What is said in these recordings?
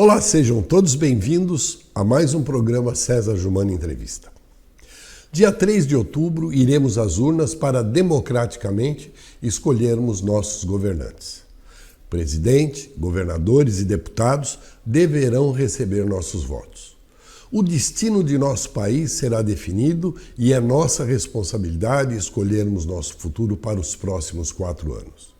Olá, sejam todos bem-vindos a mais um programa César Jumano Entrevista. Dia 3 de outubro, iremos às urnas para democraticamente escolhermos nossos governantes. Presidente, governadores e deputados deverão receber nossos votos. O destino de nosso país será definido e é nossa responsabilidade escolhermos nosso futuro para os próximos 4 anos.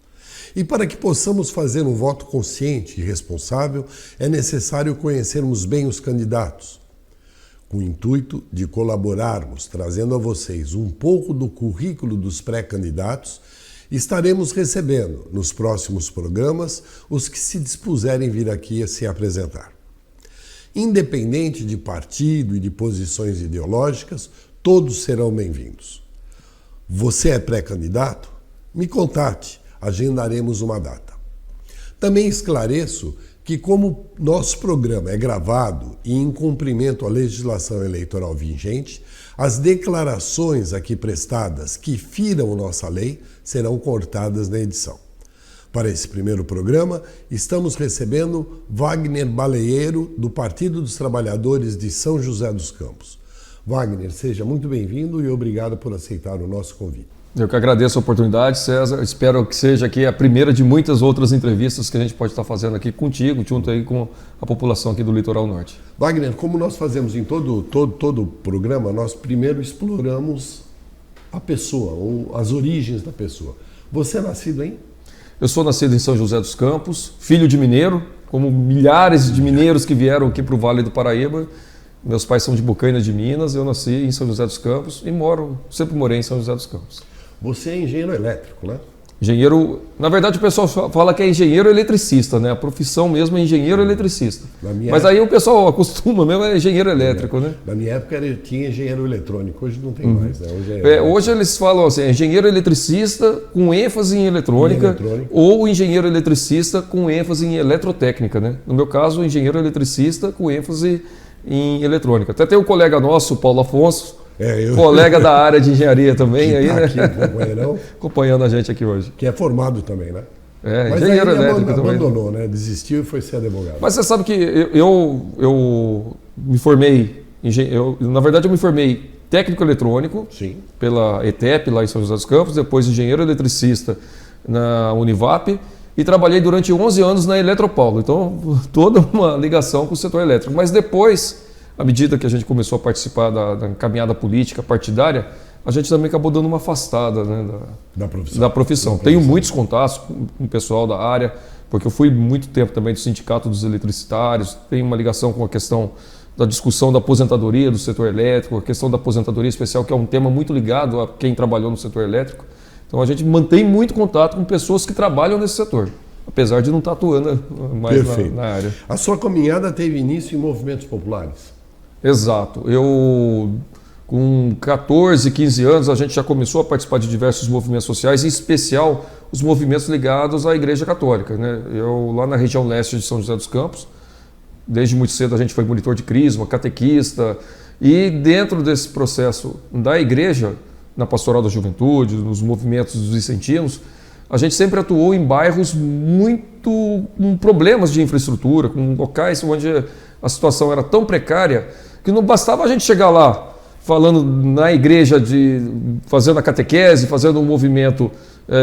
E para que possamos fazer um voto consciente e responsável, é necessário conhecermos bem os candidatos, com o intuito de colaborarmos, trazendo a vocês um pouco do currículo dos pré-candidatos. Estaremos recebendo, nos próximos programas, os que se dispuserem vir aqui a se apresentar. Independente de partido e de posições ideológicas, todos serão bem-vindos. Você é pré-candidato? Me contate. Agendaremos uma data. Também esclareço que, como nosso programa é gravado e em cumprimento à legislação eleitoral vigente, as declarações aqui prestadas que firam nossa lei serão cortadas na edição. Para esse primeiro programa, estamos recebendo Wagner Baleeiro, do Partido dos Trabalhadores de São José dos Campos. Wagner, seja muito bem-vindo e obrigado por aceitar o nosso convite. Eu que agradeço a oportunidade, César. Espero que seja aqui a primeira de muitas outras entrevistas que a gente pode estar fazendo aqui contigo, junto aí com a população aqui do Litoral Norte. Wagner, como nós fazemos em todo o programa, nós primeiro exploramos a pessoa, ou as origens da pessoa. Você é nascido em? Eu sou nascido em São José dos Campos, filho de mineiro, como milhares de mineiros que vieram aqui para o Vale do Paraíba. Meus pais são de Bocaina de Minas, eu nasci em São José dos Campos e sempre morei em São José dos Campos. Você é engenheiro elétrico, né? Engenheiro, na verdade o pessoal fala que é engenheiro eletricista, né? A profissão mesmo é engenheiro eletricista. Mas aí o pessoal acostuma mesmo, é engenheiro elétrico, né? Na minha época tinha engenheiro eletrônico, hoje não tem mais, né? Hoje eles falam assim, engenheiro eletricista com ênfase em eletrônica ou engenheiro eletricista com ênfase em eletrotécnica, né? No meu caso, engenheiro eletricista com ênfase em eletrônica. Até tem um colega nosso, Paulo Afonso, colega da área de engenharia também, aí, né? Aqui, acompanhando a gente aqui hoje. Que é formado também, né? Mas engenheiro elétrico também. Abandonou, né? Desistiu e foi ser advogado. Mas você sabe que eu me formei, na verdade eu me formei técnico eletrônico. Sim. Pela ETEP, lá em São José dos Campos, depois engenheiro eletricista na Univap e trabalhei durante 11 anos na Eletropaulo. Então, toda uma ligação com o setor elétrico. Mas depois, à medida que a gente começou a participar da caminhada política partidária, a gente também acabou dando uma afastada, né, da profissão. Tenho muitos contatos com o pessoal da área, porque eu fui muito tempo também do Sindicato dos Eletricitários, tenho uma ligação com a questão da discussão da aposentadoria do setor elétrico, a questão da aposentadoria especial, que é um tema muito ligado a quem trabalhou no setor elétrico. Então a gente mantém muito contato com pessoas que trabalham nesse setor, apesar de não estar atuando mais na área. A sua caminhada teve início em movimentos populares? Exato. Com 14, 15 anos, a gente já começou a participar de diversos movimentos sociais, em especial os movimentos ligados à Igreja Católica, né? Eu, lá na região leste de São José dos Campos, desde muito cedo a gente foi monitor de crisma, catequista, e dentro desse processo da igreja, na Pastoral da Juventude, nos movimentos dos vicentinos, a gente sempre atuou em bairros com problemas de infraestrutura, com locais onde a situação era tão precária que não bastava a gente chegar lá falando na igreja, fazendo a catequese, fazendo um movimento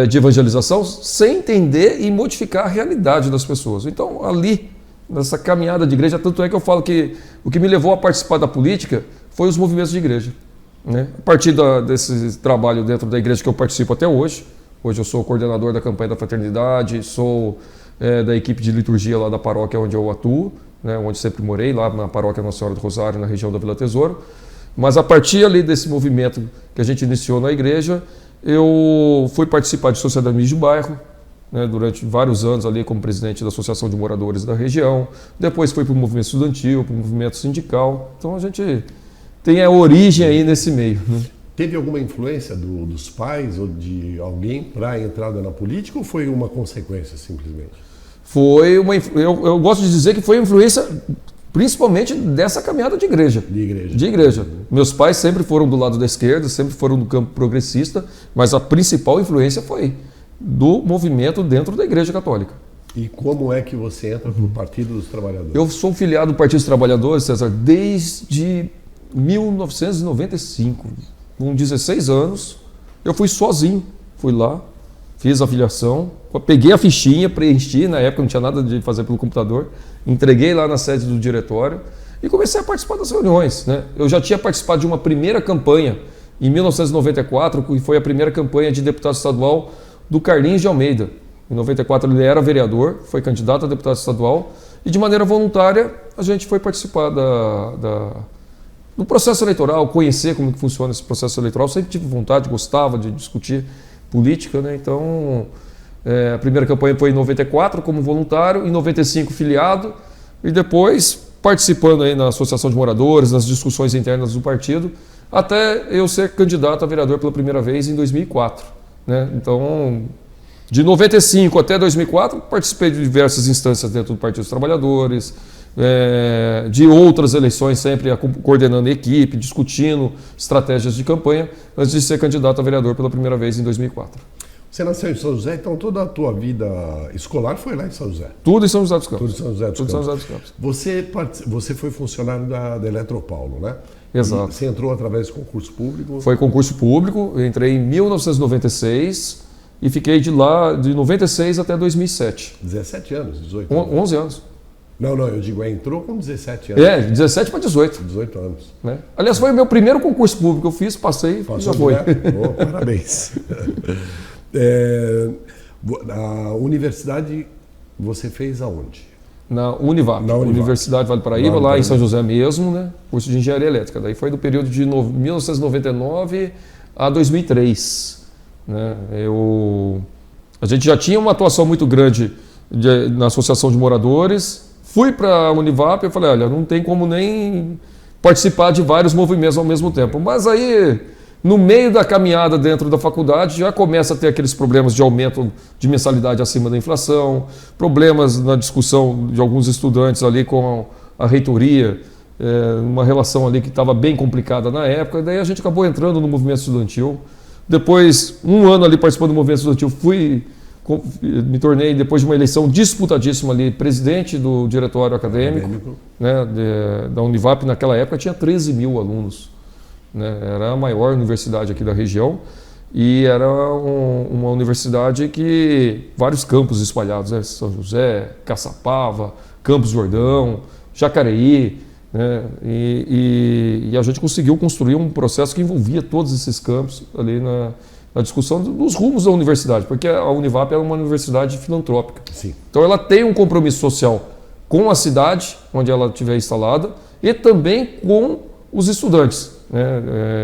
de evangelização, sem entender e modificar a realidade das pessoas. Então, ali, nessa caminhada de igreja, tanto é que eu falo que o que me levou a participar da política foi os movimentos de igreja, né? A partir desse trabalho dentro da igreja que eu participo até hoje. Hoje eu sou coordenador da campanha da fraternidade, sou da equipe de liturgia lá da paróquia onde eu atuo, né, onde sempre morei, lá na paróquia Nossa Senhora do Rosário, na região da Vila Tesouro. Mas a partir ali desse movimento que a gente iniciou na igreja, eu fui participar de sociedade de bairro, né, durante vários anos ali como presidente da Associação de Moradores da região. Depois fui para o movimento estudantil, para o movimento sindical. Então a gente tem a origem aí nesse meio, né? Teve alguma influência dos pais ou de alguém para a entrada na política ou foi uma consequência simplesmente? Eu gosto de dizer que foi influência principalmente dessa caminhada de igreja. De igreja. Meus pais sempre foram do lado da esquerda, sempre foram do campo progressista, mas a principal influência foi do movimento dentro da Igreja Católica. E como é que você entra para o Partido dos Trabalhadores? Eu sou filiado do Partido dos Trabalhadores, César, desde 1995. Com 16 anos, eu fui sozinho. Fui lá, fiz a filiação, peguei a fichinha, preenchi, na época não tinha nada de fazer pelo computador, entreguei lá na sede do diretório e comecei a participar das reuniões, né? Eu já tinha participado de uma primeira campanha em 1994, que foi a primeira campanha de deputado estadual do Carlinhos de Almeida. Em 94 ele era vereador, foi candidato a deputado estadual e de maneira voluntária a gente foi participar do processo eleitoral, conhecer como que funciona esse processo eleitoral. Sempre tive vontade, gostava de discutir política, né? Então a primeira campanha foi em 94 como voluntário, em 95 filiado e depois participando aí na Associação de Moradores, nas discussões internas do partido, até eu ser candidato a vereador pela primeira vez em 2004. Né? Então, de 95 até 2004, participei de diversas instâncias dentro do Partido dos Trabalhadores, de outras eleições, sempre coordenando a equipe, discutindo estratégias de campanha, antes de ser candidato a vereador pela primeira vez em 2004. Você nasceu em São José, então toda a tua vida escolar foi lá em São José? Tudo em São José dos Campos. Tudo em São José dos Tudo em Campos. São José dos Campos. Você foi funcionário da Eletropaulo, né? Exato. E você entrou através de concurso público? Foi concurso público, eu entrei em 1996 e fiquei de lá de 96 até 2007. 17 anos, 18 anos. 11 anos. Não, eu digo, entrou com 17 anos. 17 para 18. 18 anos. Né? Aliás, foi o meu primeiro concurso público que eu fiz, passei e já foi. Oh, parabéns. A universidade você fez aonde? Na Univap, Universidade Vale do Paraíba, lá em São José mesmo, né? Curso de Engenharia Elétrica. Daí foi do período de 1999 a 2003. Né? A gente já tinha uma atuação muito grande na Associação de Moradores. Fui para a Univap e falei, olha, não tem como nem participar de vários movimentos ao mesmo tempo. Mas aí, no meio da caminhada dentro da faculdade, já começa a ter aqueles problemas de aumento de mensalidade acima da inflação, problemas na discussão de alguns estudantes ali com a reitoria, uma relação ali que estava bem complicada na época, e daí a gente acabou entrando no movimento estudantil. Depois, um ano ali participando do movimento estudantil, me tornei, depois de uma eleição disputadíssima ali, presidente do diretório acadêmico. Né, da Univap. Naquela época tinha 13 mil alunos. Né, era a maior universidade aqui da região e era uma universidade que vários campos espalhados, né, São José, Caçapava, Campos Jordão, Jacareí, né, e a gente conseguiu construir um processo que envolvia todos esses campos ali na discussão dos rumos da universidade, porque a Univap é uma universidade filantrópica. Sim. Então ela tem um compromisso social com a cidade onde ela estiver instalada e também com os estudantes.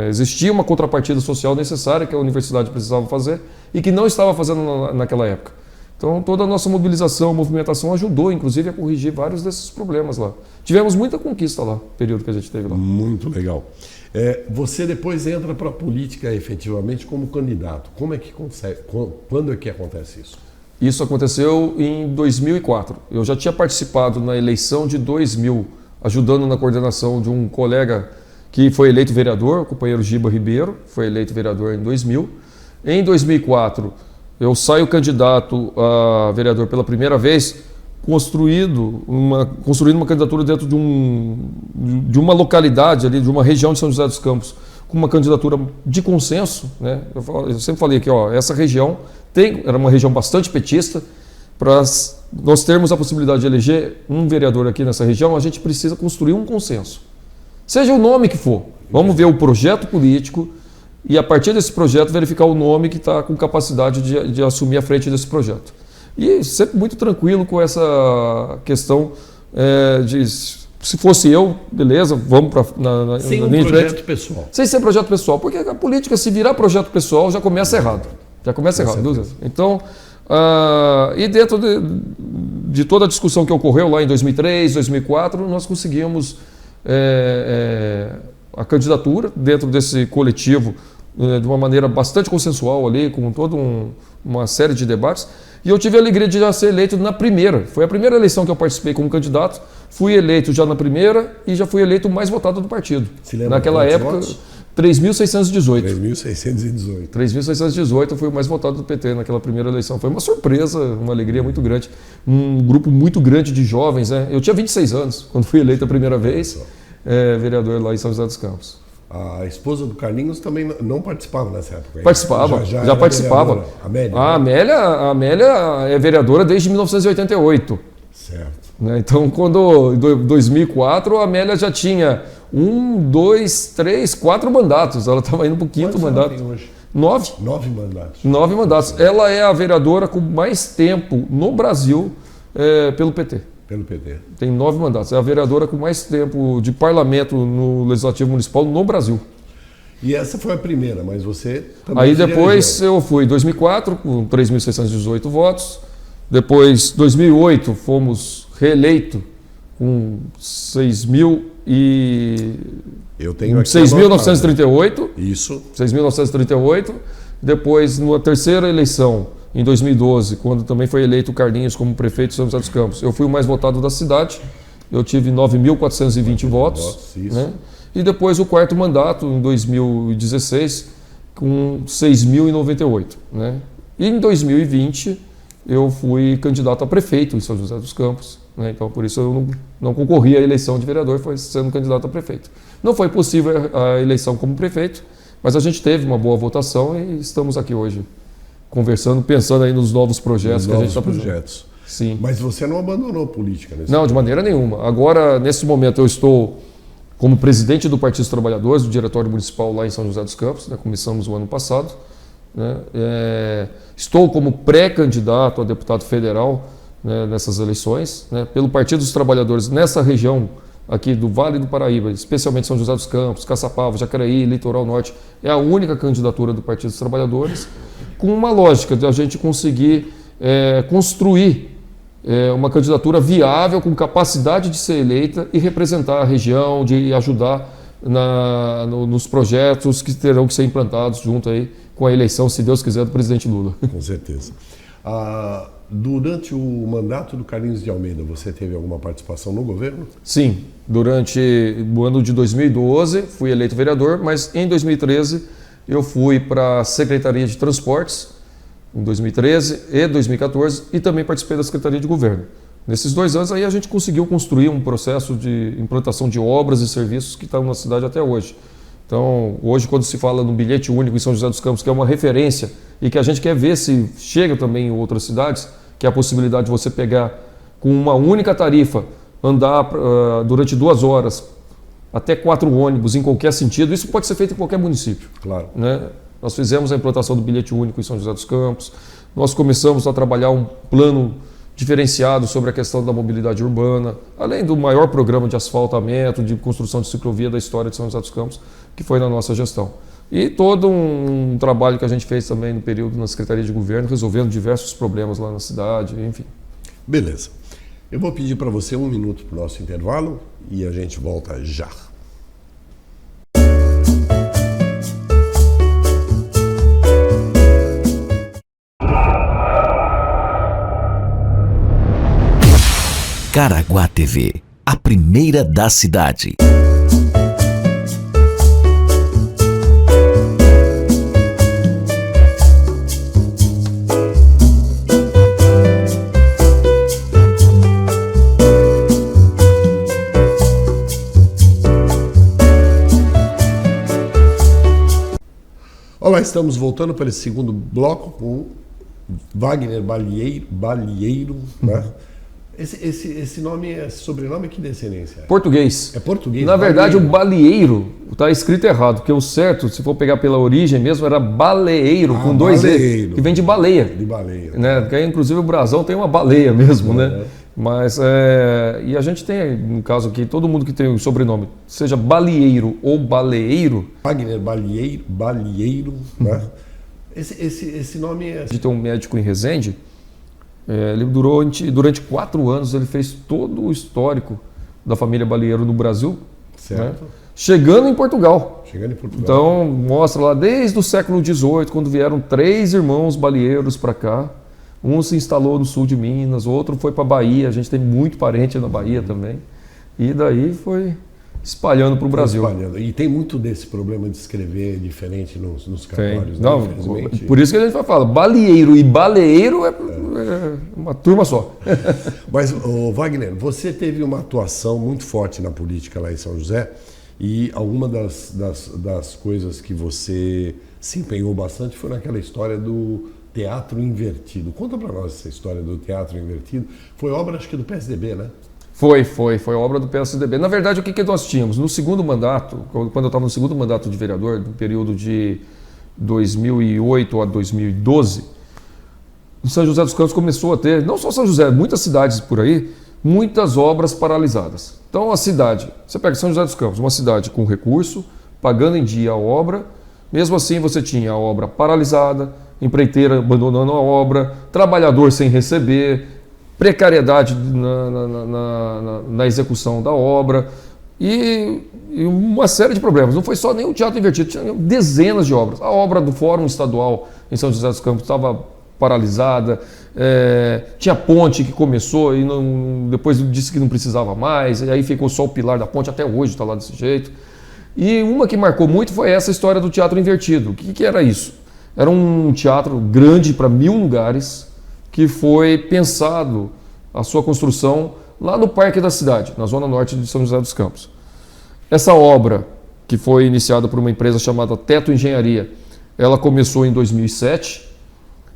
Existia uma contrapartida social necessária que a universidade precisava fazer e que não estava fazendo naquela época. Então toda a nossa mobilização, movimentação ajudou, inclusive, a corrigir vários desses problemas lá. Tivemos muita conquista lá, no período que a gente teve lá. Muito legal. Você depois entra para a política efetivamente como candidato. Como é que consegue? Quando é que acontece isso? Isso aconteceu em 2004. Eu já tinha participado na eleição de 2000, ajudando na coordenação de um colega que foi eleito vereador, o companheiro Giba Ribeiro, foi eleito vereador em 2000. Em 2004, eu saio candidato a vereador pela primeira vez, construindo uma candidatura dentro de uma localidade, ali, de uma região de São José dos Campos, com uma candidatura de consenso. Né? Eu sempre falei que essa região era uma região bastante petista. Para nós termos a possibilidade de eleger um vereador aqui nessa região, a gente precisa construir um consenso. Seja o nome que for, vamos ver o projeto político e, a partir desse projeto, verificar o nome que está com capacidade de assumir a frente desse projeto. E sempre muito tranquilo com essa questão de, se fosse eu, beleza, vamos para sem um projeto pessoal. Sem ser projeto pessoal, porque a política, se virar projeto pessoal, já começa errado. Já começa errado. Então, e dentro de toda a discussão que ocorreu lá em 2003, 2004, nós conseguimos a candidatura dentro desse coletivo de uma maneira bastante consensual ali, com toda uma série de debates. E eu tive a alegria de já ser eleito na primeira. Foi a primeira eleição que eu participei como candidato. Fui eleito já na primeira e já fui eleito o mais votado do partido. Se lembra naquela época, votos? 3.618. 3.618. 3.618 foi o mais votado do PT naquela primeira eleição. Foi uma surpresa, uma alegria muito grande. Um grupo muito grande de jovens, né? Eu tinha 26 anos quando fui eleito a primeira vez, vereador lá em São José dos Campos. A esposa do Carlinhos também não participava nessa época? Participava, já participava. A Amélia, A Amélia é vereadora desde 1988. Certo. Né? Então, quando em 2004, a Amélia já tinha 1, 2, 3, 4 mandatos. Ela estava indo para o quinto mandato. Tem hoje? 9. 9 mandatos. 9 mandatos. Ela é a vereadora com mais tempo no Brasil pelo PT. Pelo PT. Tem 9 mandatos. É a vereadora com mais tempo de parlamento no Legislativo Municipal no Brasil. E essa foi a primeira, mas você também Aí depois eu fui em 2004 com 3.618 votos. Depois, 2008, fomos reeleitos com 6.938. Isso. 6.938. Depois, na terceira eleição, em 2012, quando também foi eleito o Carlinhos como prefeito de São José dos Campos, eu fui o mais votado da cidade. Eu tive 9.420 votos. Né? E depois o quarto mandato, em 2016, com 6.098. Né? E em 2020, eu fui candidato a prefeito em São José dos Campos. Né? Então, por isso eu não concorri à eleição de vereador, foi sendo candidato a prefeito. Não foi possível a eleição como prefeito, mas a gente teve uma boa votação e estamos aqui hoje conversando, pensando aí nos novos projetos que a gente está fazendo. Sim. Mas você não abandonou a política? Não, de maneira nenhuma. Agora, nesse momento, eu estou como presidente do Partido dos Trabalhadores, do Diretório Municipal lá em São José dos Campos, né? Começamos o ano passado. Né? Estou como pré-candidato a deputado federal, né, nessas eleições, né, pelo Partido dos Trabalhadores nessa região aqui do Vale do Paraíba, especialmente São José dos Campos, Caçapava, Jacareí, Litoral Norte. É a única candidatura do Partido dos Trabalhadores, com uma lógica de a gente conseguir construir uma candidatura viável, com capacidade de ser eleita e representar a região, de ajudar nos projetos que terão que ser implantados junto aí com a eleição, se Deus quiser, do presidente Lula. Com certeza. Durante o mandato do Carlinhos de Almeida, você teve alguma participação no governo? Sim, durante o ano de 2012 fui eleito vereador, mas em 2013 eu fui para a Secretaria de Transportes, em 2013 e 2014, e também participei da Secretaria de Governo. Nesses 2 anos aí a gente conseguiu construir um processo de implantação de obras e serviços que estão na cidade até hoje. Então, hoje, quando se fala no bilhete único em São José dos Campos, que é uma referência e que a gente quer ver se chega também em outras cidades, que é a possibilidade de você pegar com uma única tarifa, andar durante 2 horas, até 4 ônibus em qualquer sentido, isso pode ser feito em qualquer município. Claro. Né? Nós fizemos a implantação do bilhete único em São José dos Campos, nós começamos a trabalhar um plano diferenciado sobre a questão da mobilidade urbana, além do maior programa de asfaltamento, de construção de ciclovia da história de São José dos Campos, que foi na nossa gestão. E todo um trabalho que a gente fez também no período na Secretaria de Governo, resolvendo diversos problemas lá na cidade, enfim. Beleza. Eu vou pedir para você 1 minuto para o nosso intervalo e a gente volta já. Caraguá TV, a primeira da cidade. Olá, estamos voltando para esse segundo bloco com Wagner Balieiro, né? Esse nome, esse sobrenome, que descendência é? Português. É português? Na verdade, o balieiro está escrito errado, porque o certo, se for pegar pela origem mesmo, era baleeiro, com 2 E, que vem de baleia. De baleia. Né? Que, inclusive o brasão tem uma baleia mesmo, né? Mas, e a gente tem, no caso aqui, todo mundo que tem o sobrenome, seja balieiro ou baleeiro. Wagner Balieiro, né? Esse nome é... De ter um médico em Resende, ele durante 4 anos ele fez todo o histórico da família Balieiro no Brasil, certo. Né? Chegando em Portugal. Chegando em Portugal. Então mostra lá desde o século XVIII, quando vieram 3 irmãos balieiros para cá. Um se instalou no sul de Minas, outro foi para Bahia. A gente tem muito parente na Bahia também. E daí foi espalhando para o Brasil. Espalhando. E tem muito desse problema de escrever diferente nos cartórios, né? Não, Infelizmente. por isso que a gente fala, baleeiro e baleeiro é uma turma só. Mas, Wagner, você teve uma atuação muito forte na política lá em São José e alguma das coisas que você se empenhou bastante foi naquela história do teatro invertido. Conta para nós essa história do teatro invertido. Foi obra, acho que do PSDB, né? Foi obra do PSDB. Na verdade, o que nós tínhamos? No segundo mandato, quando eu estava no segundo mandato de vereador, no período de 2008 a 2012, o São José dos Campos começou a ter, não só São José, muitas cidades por aí, muitas obras paralisadas. Então a cidade, você pega São José dos Campos, uma cidade com recurso, pagando em dia a obra, mesmo assim você tinha a obra paralisada, empreiteira abandonando a obra, trabalhador sem receber, precariedade na execução da obra e uma série de problemas. Não foi só nem o teatro invertido, tinha dezenas de obras. A obra do Fórum Estadual em São José dos Campos estava paralisada, tinha ponte que começou e depois disse que não precisava mais, e aí ficou só o pilar da ponte, até hoje está lá desse jeito. E uma que marcou muito foi essa história do teatro invertido. O que era isso? Era um teatro grande para 1000 lugares, que foi pensado a sua construção lá no Parque da Cidade, na zona norte de São José dos Campos. Essa obra, que foi iniciada por uma empresa chamada Teto Engenharia, ela começou em 2007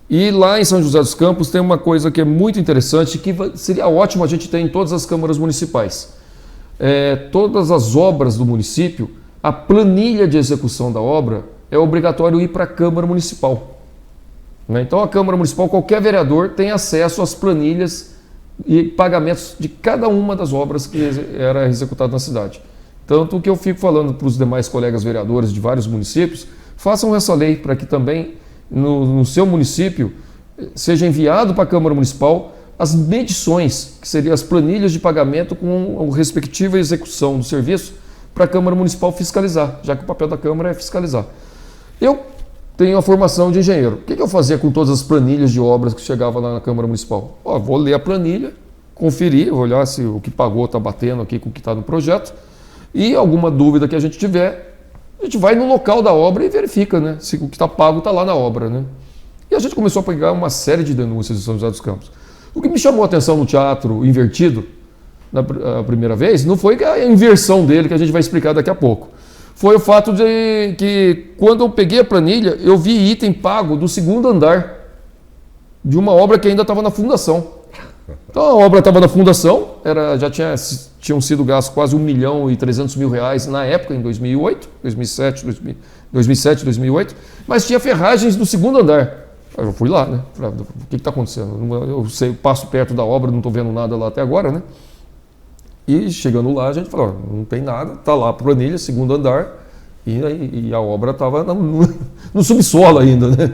e lá em São José dos Campos tem uma coisa que é muito interessante, que seria ótimo a gente ter em todas as câmaras municipais. Todas as obras do município, a planilha de execução da obra é obrigatório ir para a Câmara Municipal. Então a Câmara Municipal, qualquer vereador tem acesso às planilhas e pagamentos de cada uma das obras que era executada na cidade. Tanto que eu fico falando para os demais colegas vereadores de vários municípios, façam essa lei para que também no seu município seja enviado para a Câmara Municipal as medições, que seriam as planilhas de pagamento com a respectiva execução do serviço para a Câmara Municipal fiscalizar, já que o papel da Câmara é fiscalizar. Eu tenho a formação de engenheiro. O que eu fazia com todas as planilhas de obras que chegavam lá na Câmara Municipal? Vou ler a planilha, conferir, vou olhar se o que pagou está batendo aqui com o que está no projeto e alguma dúvida que a gente tiver, a gente vai no local da obra e verifica, né, se o que está pago está lá na obra, né? E a gente começou a pegar uma série de denúncias de São José dos Campos. O que me chamou a atenção no teatro invertido, na primeira vez, não foi a inversão dele, que a gente vai explicar daqui a pouco. Foi o fato de que, quando eu peguei a planilha, eu vi item pago do segundo andar de uma obra que ainda estava na fundação. Então a obra estava na fundação, já tinham sido gastos quase R$1.300.000 na época, em 2008, 2007, 2008, mas tinha ferragens do segundo andar. Eu fui lá, né? Falei, o que está acontecendo? Eu passo perto da obra, não estou vendo nada lá até agora, né? E chegando lá, a gente falou, não tem nada, está lá a planilha, segundo andar, e a obra estava no subsolo ainda, né?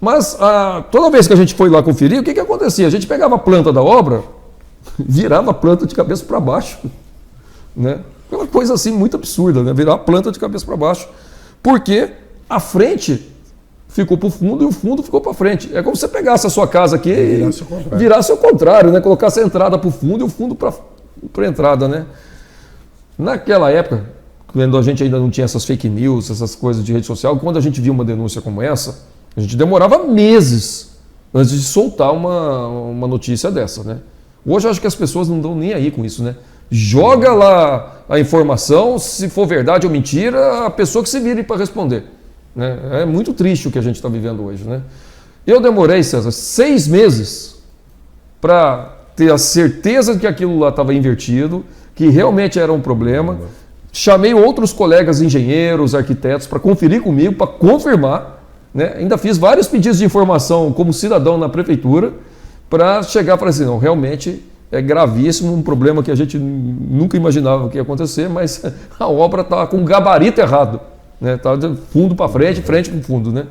Mas toda vez que a gente foi lá conferir, o que acontecia? A gente pegava a planta da obra, virava a planta de cabeça para baixo, né? Uma coisa assim muito absurda, né? Virar a planta de cabeça para baixo, porque a frente ficou para o fundo e o fundo ficou para frente. É como se você pegasse a sua casa aqui e virasse ao contrário, né? Colocasse a entrada para o fundo e o fundo para a entrada, né? Naquela época, quando a gente ainda não tinha essas fake news, essas coisas de rede social, quando a gente via uma denúncia como essa, a gente demorava meses antes de soltar uma notícia dessa, né? Hoje eu acho que as pessoas não estão nem aí com isso, né? Joga lá a informação, se for verdade ou mentira, a pessoa que se vire para responder, né? É muito triste o que a gente está vivendo hoje, né? Eu demorei, César, 6 meses para ter a certeza de que aquilo lá estava invertido, que realmente era um problema. Chamei outros colegas engenheiros, arquitetos para conferir comigo, para confirmar, né? Ainda fiz vários pedidos de informação como cidadão na prefeitura para chegar e falar assim, não, realmente é gravíssimo, um problema que a gente nunca imaginava que ia acontecer, mas a obra está com o gabarito errado, né? Tá de fundo para frente, frente para fundo, né?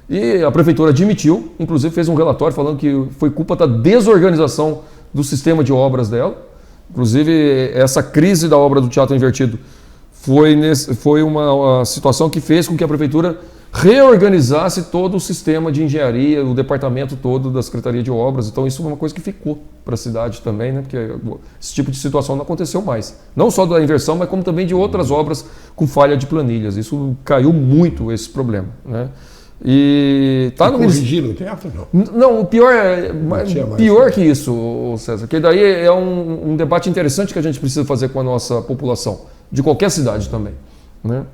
E a prefeitura admitiu, inclusive fez um relatório falando que foi culpa da desorganização do sistema de obras dela. Inclusive, essa crise da obra do Teatro Invertido foi uma situação que fez com que a prefeitura reorganizasse todo o sistema de engenharia, o departamento todo da Secretaria de Obras. Então isso é uma coisa que ficou para a cidade também, né? Porque esse tipo de situação não aconteceu mais. Não só da inversão, mas como também de outras obras com falha de planilhas. Isso caiu muito, esse problema, né? E tá no corrigiram o teatro, não? Não, o pior é pior que isso, César, que daí é um debate interessante que a gente precisa fazer com a nossa população, de qualquer cidade também, né?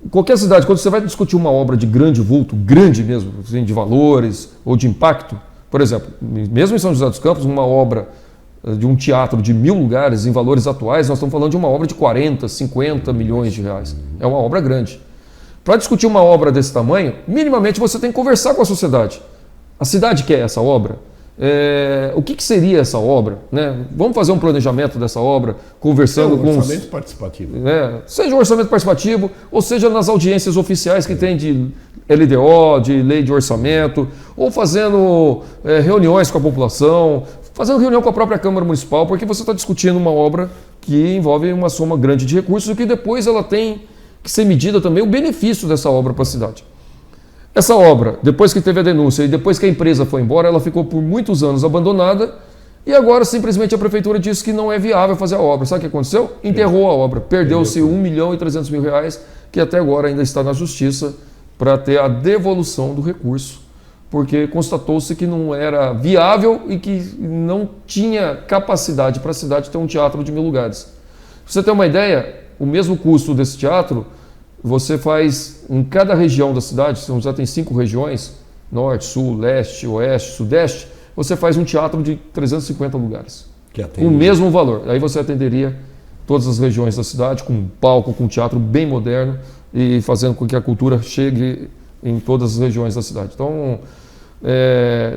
Qualquer cidade, quando você vai discutir uma obra de grande vulto, grande mesmo, assim, de valores ou de impacto, por exemplo, mesmo em São José dos Campos, uma obra de um teatro de 1.000 lugares, em valores atuais, nós estamos falando de uma obra de 40, 50 milhões de reais. É uma obra grande. Para discutir uma obra desse tamanho, minimamente você tem que conversar com a sociedade. A cidade quer essa obra? O que seria essa obra? Né? Vamos fazer um planejamento dessa obra, conversando com... orçamento participativo. Seja um orçamento participativo, ou seja nas audiências oficiais que tem de LDO, de lei de orçamento, ou fazendo reuniões com a população, fazendo reunião com a própria Câmara Municipal, porque você está discutindo uma obra que envolve uma soma grande de recursos e que depois ela tem que ser medida também o benefício dessa obra para a cidade. Essa obra, depois que teve a denúncia e depois que a empresa foi embora, ela ficou por muitos anos abandonada e agora simplesmente a prefeitura disse que não é viável fazer a obra. Sabe o que aconteceu? Enterrou a obra. Perdeu-se R$1.300.000, que até agora ainda está na justiça para ter a devolução do recurso, porque constatou-se que não era viável e que não tinha capacidade para a cidade ter um teatro de 1.000 lugares. Pra você ter uma ideia, o mesmo custo desse teatro, você faz em cada região da cidade, São José tem 5 regiões, norte, sul, leste, oeste, sudeste, você faz um teatro de 350 lugares, com o mesmo valor. Aí você atenderia todas as regiões da cidade, com um palco, com um teatro bem moderno e fazendo com que a cultura chegue em todas as regiões da cidade. Então,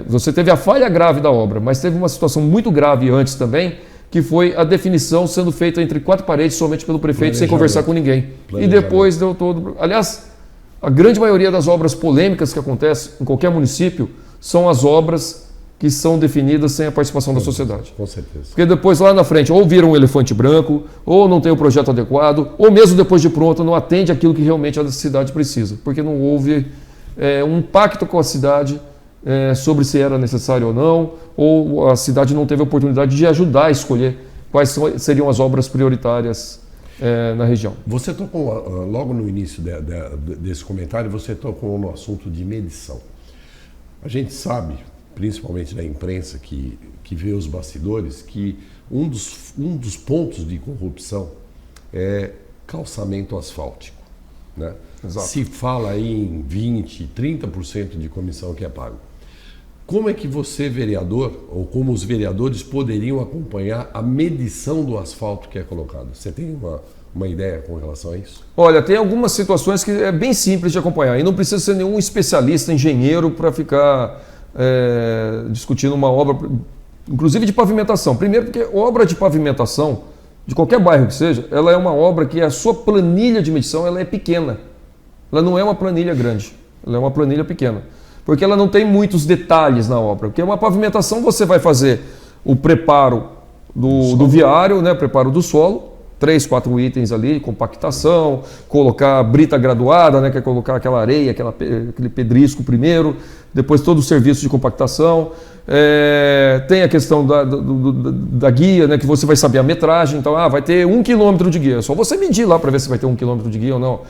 você teve a falha grave da obra, mas teve uma situação muito grave antes também, que foi a definição sendo feita entre 4 paredes somente pelo prefeito, sem conversar com ninguém. E depois deu todo... Aliás, a grande maioria das obras polêmicas que acontecem em qualquer município são as obras que são definidas sem a participação da sociedade. Com certeza. Porque depois lá na frente ou vira um elefante branco, ou não tem o projeto adequado, ou mesmo depois de pronto não atende aquilo que realmente a cidade precisa, porque não houve um pacto com a cidade sobre se era necessário ou não, ou a cidade não teve a oportunidade de ajudar a escolher quais seriam as obras prioritárias na região. Você tocou, logo no início desse comentário, você tocou no assunto de medição. A gente sabe, principalmente da imprensa que vê os bastidores, que um dos pontos de corrupção é calçamento asfáltico, né? Exato. Se fala aí em 20%, 30% de comissão que é pago. Como é que você, vereador, ou como os vereadores poderiam acompanhar a medição do asfalto que é colocado? Você tem uma ideia com relação a isso? Olha, tem algumas situações que é bem simples de acompanhar e não precisa ser nenhum especialista, engenheiro, para ficar discutindo uma obra, inclusive de pavimentação. Primeiro porque obra de pavimentação, de qualquer bairro que seja, ela é uma obra que a sua planilha de medição ela é pequena. Ela não é uma planilha grande, ela é uma planilha pequena. Porque ela não tem muitos detalhes na obra. Porque uma pavimentação você vai fazer o preparo do viário, né, preparo do solo, 3, 4 itens ali, compactação, colocar brita graduada, né, que é colocar aquela areia, aquele pedrisco primeiro, depois todo o serviço de compactação. Tem a questão da guia, né, que você vai saber a metragem, então vai ter 1 quilômetro de guia, só você medir lá para ver se vai ter 1 quilômetro de guia ou não.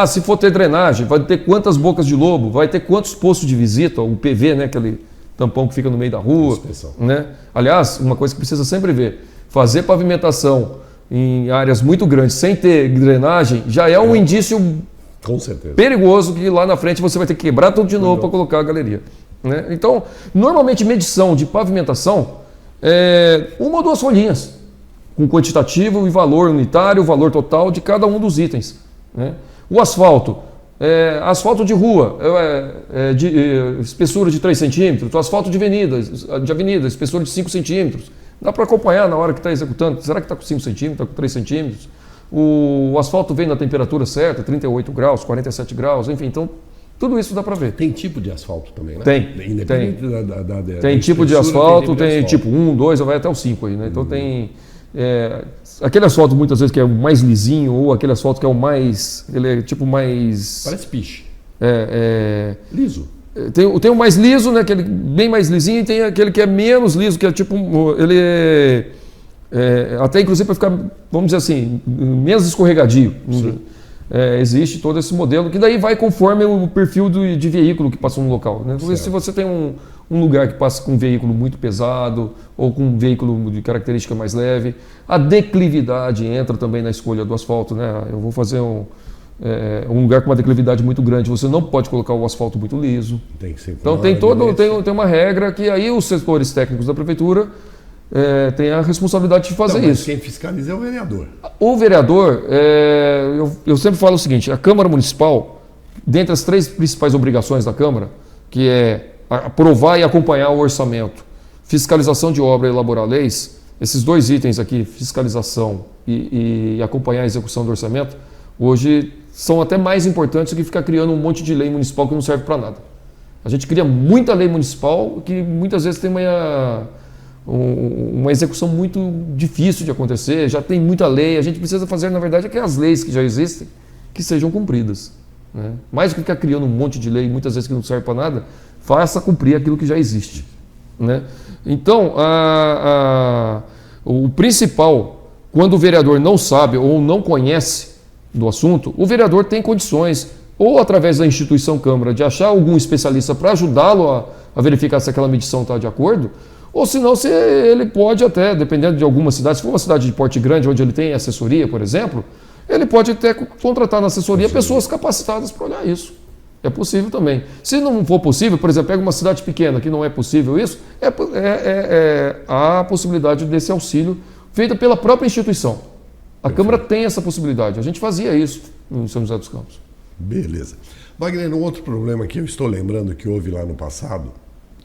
Se for ter drenagem, vai ter quantas bocas de lobo, vai ter quantos postos de visita, o PV, né, aquele tampão que fica no meio da rua. Né? Aliás, uma coisa que precisa sempre ver, fazer pavimentação em áreas muito grandes sem ter drenagem já é um indício com certeza perigoso que lá na frente você vai ter que quebrar tudo de novo para colocar a galeria. Né? Então, normalmente medição de pavimentação é 1 ou 2 folhinhas, com quantitativo e valor unitário, valor total de cada um dos itens. Né? O asfalto, asfalto de rua, de espessura de 3 centímetros, o asfalto de avenida, espessura de 5 centímetros. Dá para acompanhar na hora que está executando, será que está com 5 centímetros, está com 3 centímetros? O asfalto vem na temperatura certa, 38 graus, 47 graus, enfim, então tudo isso dá para ver. Tem tipo de asfalto também, né? Tem. Tem tipo de asfalto, tem tipo 1, 2, vai até o 5 aí, né? Então tem aquele asfalto muitas vezes que é o mais lisinho, ou aquele asfalto que é o mais, ele é tipo mais... Parece piche. Liso. Tem o mais liso, né, aquele bem mais lisinho, e tem aquele que é menos liso, que é tipo, ele até inclusive para ficar, vamos dizer assim, menos escorregadio. Existe todo esse modelo, que daí vai conforme o perfil de veículo que passa no local, né? Então, se você tem um lugar que passa com um veículo muito pesado ou com um veículo de característica mais leve, a declividade entra também na escolha do asfalto, né? Eu vou fazer um lugar com uma declividade muito grande, você não pode colocar o asfalto muito liso. Tem que ser então tem uma regra que aí os setores técnicos da prefeitura tem a responsabilidade de fazer isso. Quem fiscaliza é o vereador. O vereador, eu sempre falo o seguinte, a Câmara Municipal, dentre as 3 principais obrigações da Câmara, que é aprovar e acompanhar o orçamento, fiscalização de obra e elaborar leis, esses 2 itens aqui, fiscalização e acompanhar a execução do orçamento, hoje são até mais importantes do que ficar criando um monte de lei municipal que não serve para nada. A gente cria muita lei municipal que muitas vezes tem uma execução muito difícil de acontecer, já tem muita lei, a gente precisa fazer, na verdade, que as leis que já existem, que sejam cumpridas. Né? Mais do que ficar criando um monte de lei, muitas vezes que não serve para nada, faça cumprir aquilo que já existe. Né? Então, o principal, quando o vereador não sabe ou não conhece do assunto, o vereador tem condições, ou através da instituição Câmara, de achar algum especialista para ajudá-lo a verificar se aquela medição está de acordo, ou senão ele pode até, dependendo de alguma cidade, se for uma cidade de porte grande, onde ele tem assessoria, por exemplo, ele pode até contratar na assessoria pessoas capacitadas para olhar isso. É possível também. Se não for possível, por exemplo, pega uma cidade pequena que não é possível isso, há a possibilidade desse auxílio feito pela própria instituição. A Câmara tem essa possibilidade. A gente fazia isso em São José dos Campos. Beleza. Wagner, um outro problema que eu estou lembrando que houve lá no passado,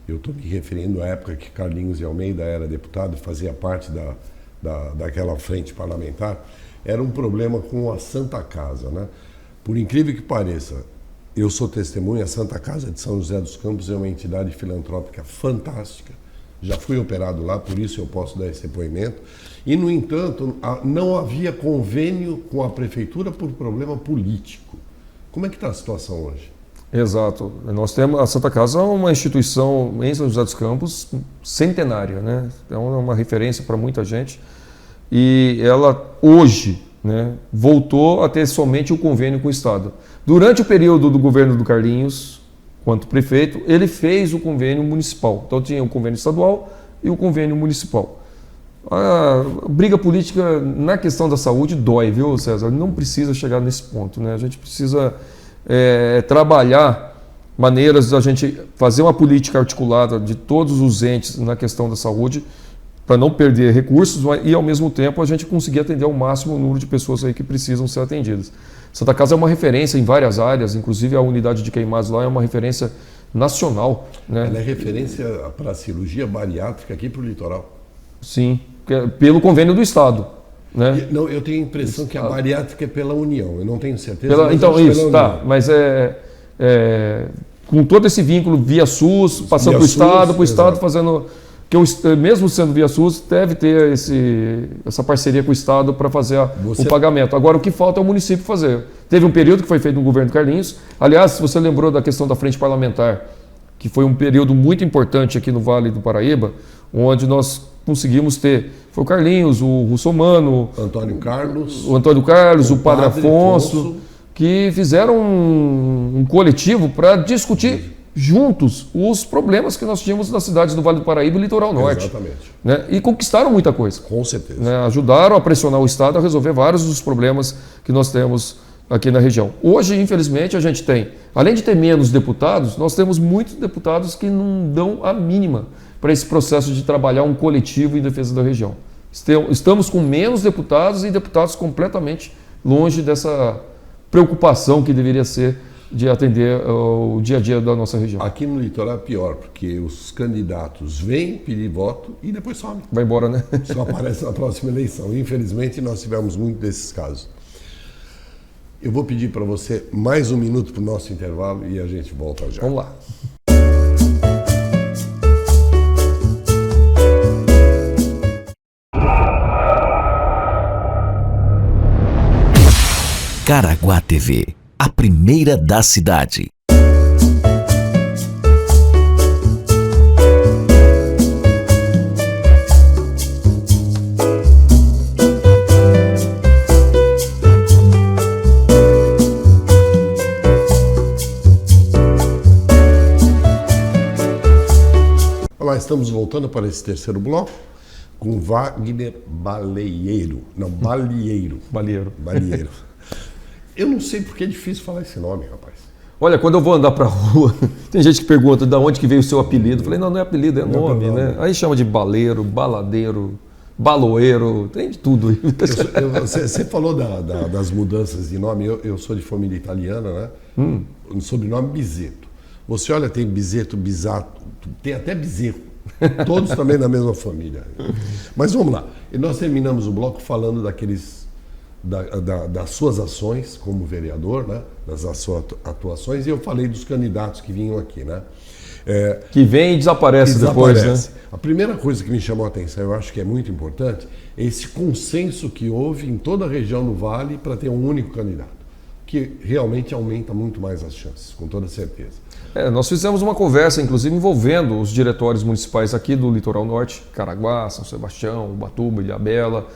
eu estou me referindo à época que Carlinhos de Almeida era deputado, fazia parte daquela frente parlamentar, era um problema com a Santa Casa, né? Por incrível que pareça, eu sou testemunha, a Santa Casa de São José dos Campos é uma entidade filantrópica fantástica, já fui operado lá, por isso eu posso dar esse depoimento, e no entanto não havia convênio com a prefeitura por problema político. Como é que está a situação hoje? Exato. Nós temos a Santa Casa, é uma instituição em São José dos Campos centenária, né? É uma referência para muita gente. E ela hoje, né, voltou a ter somente o convênio com o Estado. Durante o período do governo do Carlinhos, quanto prefeito, ele fez o convênio municipal. Então tinha o convênio estadual e o convênio municipal. A briga política na questão da saúde dói, viu, César? Não precisa chegar nesse ponto, né? A gente precisa trabalhar maneiras da gente fazer uma política articulada de todos os entes na questão da saúde para não perder recursos e, ao mesmo tempo, a gente conseguir atender ao máximo o número de pessoas aí que precisam ser atendidas. Santa Casa é uma referência em várias áreas, inclusive a unidade de queimados lá é uma referência nacional. Né? Ela é referência para a cirurgia bariátrica aqui para o litoral. Sim, pelo convênio do Estado. Né? Não, eu tenho a impressão que a bariátrica é pela União, eu não tenho certeza. Então, isso, tá, mas com todo esse vínculo via SUS, passando para o Estado, fazendo. Que mesmo sendo via SUS, deve ter essa parceria com o Estado para fazer o pagamento. Agora, o que falta é o município fazer. Teve um período que foi feito no governo Carlinhos. Aliás, se você lembrou da questão da frente parlamentar, que foi um período muito importante aqui no Vale do Paraíba, onde nós conseguimos ter, foi o Carlinhos, o Russomano, o Antônio Carlos, o Padre Afonso, que fizeram um coletivo para discutir juntos os problemas que nós tínhamos nas cidades do Vale do Paraíba e Litoral Norte. Exatamente. Né? E conquistaram muita coisa. Com certeza. Né? Ajudaram a pressionar o Estado a resolver vários dos problemas que nós temos aqui na região. Hoje, infelizmente, a gente tem, além de ter menos deputados, nós temos muitos deputados que não dão a mínima para esse processo de trabalhar um coletivo em defesa da região. Estamos com menos deputados e deputados completamente longe dessa preocupação que deveria ser de atender o dia a dia da nossa região. Aqui no litoral é pior, porque os candidatos vêm pedir voto e depois somem. Vai embora, né? Só aparece na próxima eleição. Infelizmente, nós tivemos muito desses casos. Eu vou pedir para você mais um minuto para o nosso intervalo e a gente volta já. Vamos lá. Caraguá TV, a primeira da cidade. Olá, estamos voltando para esse terceiro bloco com Wagner Balieiro. Não, Balieiro. Balieiro. Eu não sei porque é difícil falar esse nome, rapaz. Olha, quando eu vou andar pra rua, tem gente que pergunta de onde que veio o seu apelido. Eu falei, não é apelido, é nome, né? Aí chama de baleiro, baladeiro, baloeiro, tem de tudo aí. Você falou das mudanças de nome, eu sou de família italiana, né? O sobrenome Bizetto. Você olha, tem Bizetto, Bisato, tem até Bezerro. Todos também da mesma família. Mas vamos lá. E nós terminamos o bloco falando das suas ações como vereador, né? Das suas atuações, e eu falei dos candidatos que vinham aqui, né? Que vem e desaparece depois, né? A primeira coisa que me chamou a atenção, eu acho que é muito importante, é esse consenso que houve em toda a região do Vale para ter um único candidato, que realmente aumenta muito mais as chances, com toda certeza. Nós fizemos uma conversa, inclusive, envolvendo os diretórios municipais aqui do Litoral Norte, Caraguá, São Sebastião, Ubatuba, Ilhabela,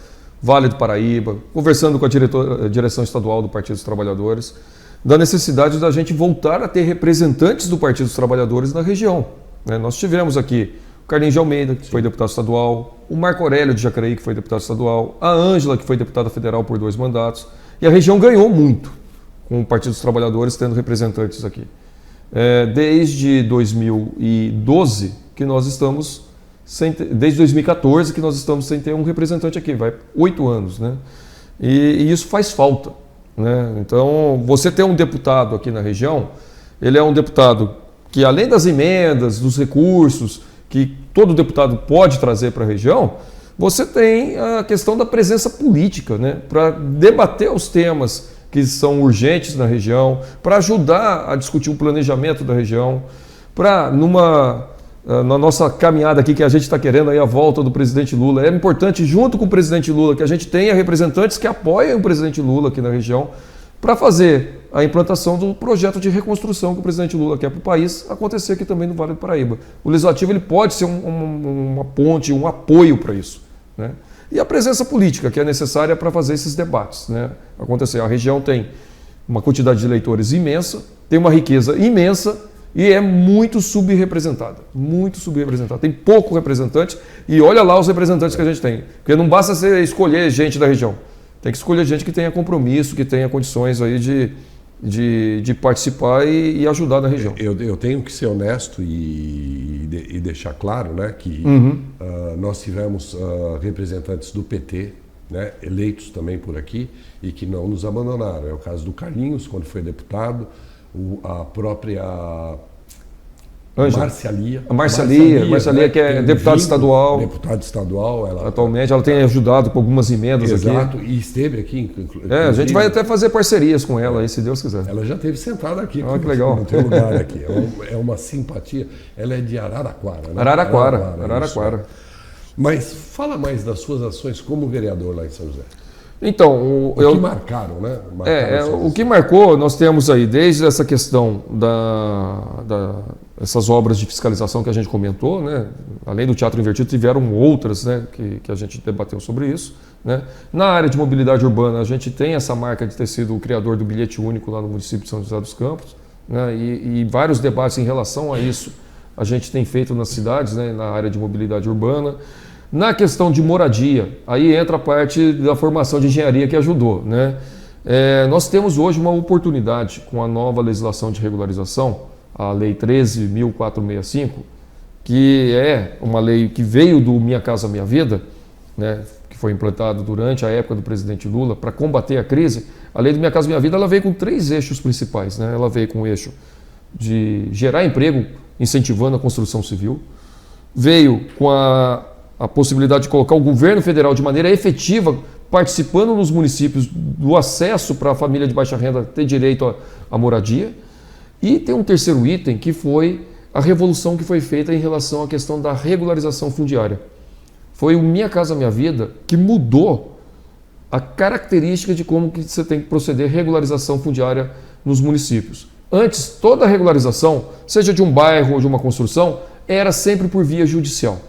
Vale do Paraíba, conversando com a direção estadual do Partido dos Trabalhadores, da necessidade da gente voltar a ter representantes do Partido dos Trabalhadores na região. Nós tivemos aqui o Carlinhos de Almeida, que foi deputado estadual, o Marco Aurélio de Jacareí, que foi deputado estadual, a Ângela, que foi deputada federal por 2 mandatos, e a região ganhou muito com o Partido dos Trabalhadores tendo representantes aqui. Desde 2012 que nós estamos desde 2014 que nós estamos sem ter um representante aqui, vai 8 anos, né? E isso faz falta, né? Então, você ter um deputado aqui na região, ele é um deputado que, além das emendas, dos recursos que todo deputado pode trazer para a região, você tem a questão da presença política, né? Para debater os temas que são urgentes na região, para ajudar a discutir o planejamento da região, para na nossa caminhada aqui que a gente está querendo aí a volta do presidente Lula, é importante junto com o presidente Lula que a gente tenha representantes que apoiem o presidente Lula aqui na região para fazer a implantação do projeto de reconstrução que o presidente Lula quer para o país acontecer aqui também no Vale do Paraíba. O Legislativo ele pode ser uma ponte, um apoio para isso, né? E a presença política que é necessária para fazer esses debates, né, acontecer. A região tem uma quantidade de eleitores imensa, tem uma riqueza imensa e é muito subrepresentada. Tem pouco representante e olha lá os representantes que a gente tem. Porque não basta você escolher gente da região. Tem que escolher gente que tenha compromisso, que tenha condições aí de participar e ajudar na região. Eu tenho que ser honesto e deixar claro, né, que nós tivemos representantes do PT, né, eleitos também por aqui e que não nos abandonaram. É o caso do Carlinhos, quando foi deputado, a própria Marcia Lia, que é deputada estadual. Deputada estadual. Atualmente ela tem ajudado com algumas emendas. Exato, aqui. E esteve aqui. A gente vai até fazer parcerias com ela, aí, se Deus quiser. Ela já esteve sentada aqui. Que legal. Não tem lugar aqui. É uma simpatia. Ela é de Araraquara, né? Araraquara. Mas fala mais das suas ações como vereador lá em São José. Então, o que marcaram, né? O que marcou, nós temos aí, desde essa questão essas obras de fiscalização que a gente comentou, né? Além do Teatro Invertido, tiveram outras, né? que a gente debateu sobre isso, né? Na área de mobilidade urbana, a gente tem essa marca de ter sido o criador do bilhete único lá no município de São José dos Campos, né? E vários debates em relação a isso a gente tem feito nas cidades, né? Na área de mobilidade urbana. Na questão de moradia, aí entra a parte da formação de engenharia que ajudou, né? Nós temos hoje uma oportunidade com a nova legislação de regularização, a Lei 13.465, que é uma lei que veio do Minha Casa Minha Vida, né? Que foi implantada durante a época do presidente Lula para combater a crise. A Lei do Minha Casa Minha Vida ela veio com 3 eixos principais, né? Ela veio com o eixo de gerar emprego, incentivando a construção civil, veio com a possibilidade de colocar o governo federal de maneira efetiva, participando nos municípios do acesso para a família de baixa renda ter direito à moradia. E tem um terceiro item, que foi a revolução que foi feita em relação à questão da regularização fundiária. Foi o Minha Casa Minha Vida que mudou a característica de como que você tem que proceder regularização fundiária nos municípios. Antes, toda a regularização, seja de um bairro ou de uma construção, era sempre por via judicial.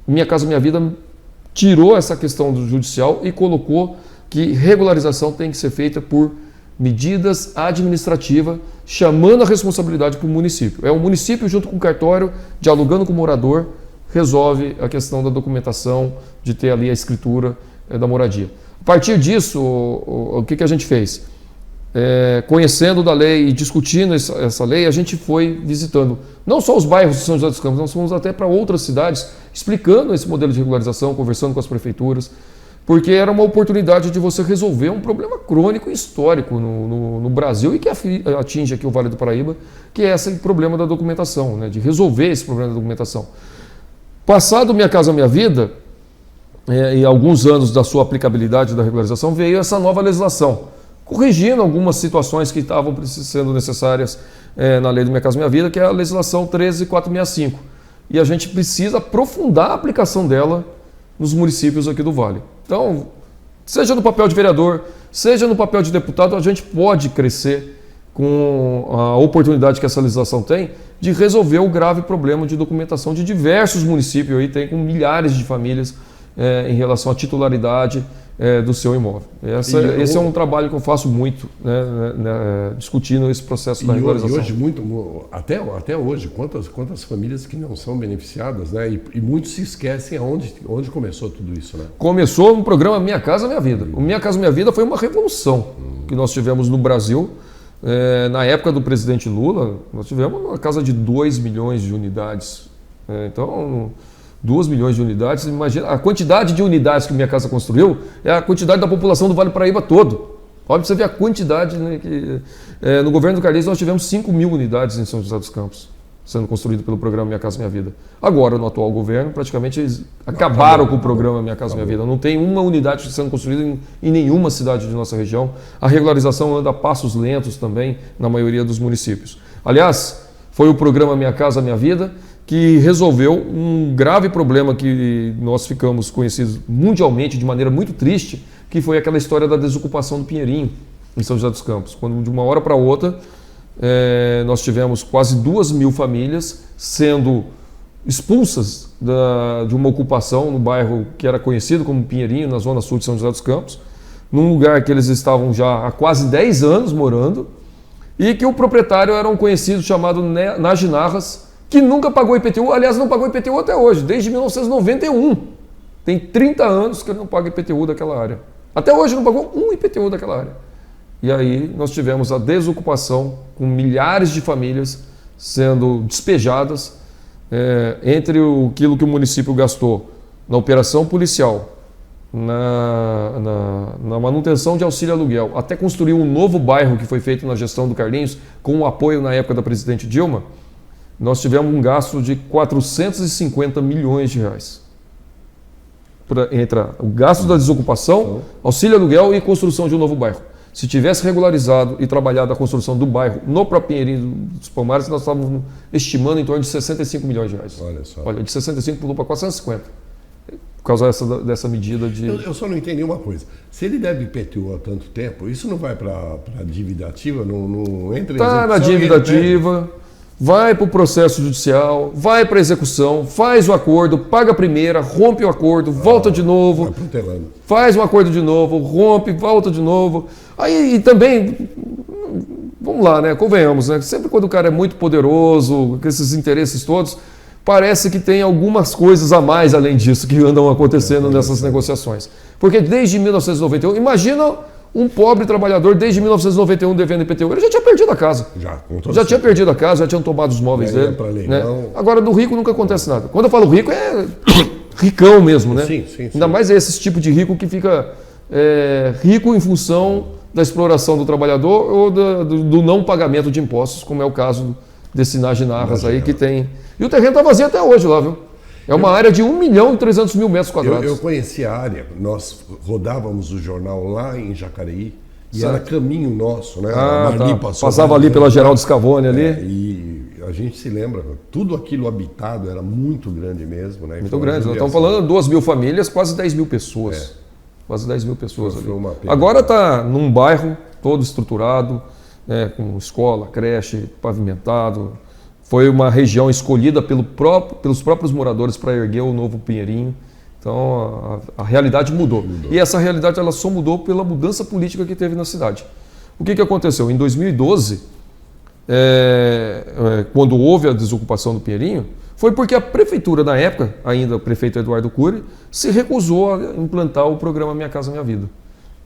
Minha Casa Minha Vida tirou essa questão do judicial e colocou que regularização tem que ser feita por medidas administrativas, chamando a responsabilidade para o município. É o município junto com o cartório, dialogando com o morador, resolve a questão da documentação, de ter ali a escritura da moradia. A partir disso, o que a gente fez? Conhecendo da lei e discutindo essa lei, a gente foi visitando não só os bairros de São José dos Campos, nós fomos até para outras cidades, explicando esse modelo de regularização, conversando com as prefeituras, porque era uma oportunidade de você resolver um problema crônico e histórico no Brasil e que atinge aqui o Vale do Paraíba, que é esse problema da documentação, né, de resolver esse problema da documentação. Passado Minha Casa Minha Vida, e alguns anos da sua aplicabilidade da regularização, veio essa nova legislação, corrigindo algumas situações que estavam sendo necessárias na lei do Minha Casa Minha Vida, que é a legislação 13465. E a gente precisa aprofundar a aplicação dela nos municípios aqui do Vale. Então, seja no papel de vereador, seja no papel de deputado, a gente pode crescer com a oportunidade que essa legislação tem de resolver o grave problema de documentação de diversos municípios, aí tem com milhares de famílias em relação à titularidade do seu imóvel. Esse é um trabalho que eu faço muito, discutindo esse processo da regularização. E hoje, até hoje, quantas famílias que não são beneficiadas, né? E muitos se esquecem onde começou tudo isso, né? Começou no programa Minha Casa Minha Vida. O Minha Casa Minha Vida foi uma revolução que nós tivemos no Brasil. Na época do presidente Lula, nós tivemos uma casa de 2 milhões de unidades. Então, 2 milhões de unidades, imagina a quantidade de unidades que Minha Casa construiu, é a quantidade da população do Vale do Paraíba todo. Pode você ver a quantidade, né, que no governo do Calixto nós tivemos 5 mil unidades em São José dos Campos, sendo construído pelo programa Minha Casa Minha Vida. Agora, no atual governo, praticamente eles acabaram com o programa Minha Casa Minha Vida. Não tem uma unidade sendo construída em nenhuma cidade de nossa região. A regularização anda a passos lentos também na maioria dos municípios. Aliás, foi o programa Minha Casa Minha Vida que resolveu um grave problema que nós ficamos conhecidos mundialmente de maneira muito triste, que foi aquela história da desocupação do Pinheirinho, em São José dos Campos. Quando de uma hora para outra nós tivemos quase 2 mil famílias sendo expulsas de uma ocupação no bairro que era conhecido como Pinheirinho, na zona sul de São José dos Campos, num lugar que eles estavam já há quase 10 anos morando, e que o proprietário era um conhecido chamado Naginarras, que nunca pagou IPTU, aliás, não pagou IPTU até hoje, desde 1991. Tem 30 anos que ele não paga IPTU daquela área. Até hoje não pagou um IPTU daquela área. E aí nós tivemos a desocupação com milhares de famílias sendo despejadas entre aquilo que o município gastou na operação policial, na manutenção de auxílio aluguel, até construir um novo bairro que foi feito na gestão do Carlinhos, com o apoio na época da presidente Dilma. Nós tivemos um gasto de 450 milhões de reais. Entre o gasto da desocupação, auxílio aluguel e construção de um novo bairro. Se tivesse regularizado e trabalhado a construção do bairro no próprio Pinheirinho dos Palmares, nós estávamos estimando em torno de 65 milhões de reais. Olha só. Olha, de 65 pulou para 450. Por causa dessa medida de... Eu só não entendi uma coisa. Se ele deve IPTU há tanto tempo, isso não vai para a dívida ativa? Não entra em Está na dívida ativa, vai para o processo judicial, vai para a execução, faz o acordo, paga a primeira, rompe o acordo, volta de novo, faz um acordo de novo, rompe, volta de novo. Aí e também, vamos lá, né? Convenhamos, né? Sempre quando o cara é muito poderoso, com esses interesses todos, parece que tem algumas coisas a mais além disso que andam acontecendo nessas negociações. Porque desde 1991, imagina um pobre trabalhador desde 1991 devendo IPTU, ele já tinha perdido a casa. Já tinha perdido a casa, já tinham tomado os móveis dele. Né? Agora, do rico nunca acontece nada. Quando eu falo rico, é ricão mesmo, né? Sim. Ainda mais esse tipo de rico que fica rico em função da exploração do trabalhador ou do não pagamento de impostos, como é o caso desse Naginarras aí que tem. E o terreno está vazio até hoje lá, viu? É uma área de 1.300.000 metros quadrados. Eu conheci a área, nós rodávamos o jornal lá em Jacareí, e era caminho nosso, né? Passava ali pela Geraldo Scavone ali. E a gente se lembra, tudo aquilo habitado era muito grande mesmo, né? Muito grande, nós estamos falando de 2 mil famílias, quase 10 mil pessoas. Quase 10 mil pessoas ali. Agora está num bairro todo estruturado, com escola, creche, pavimentado. Foi uma região escolhida pelos próprios moradores para erguer o novo Pinheirinho. Então a realidade mudou. E essa realidade ela só mudou pela mudança política que teve na cidade. O que aconteceu? Em 2012, quando houve a desocupação do Pinheirinho, foi porque a prefeitura, na época, ainda o prefeito Eduardo Cury, se recusou a implantar o programa Minha Casa Minha Vida.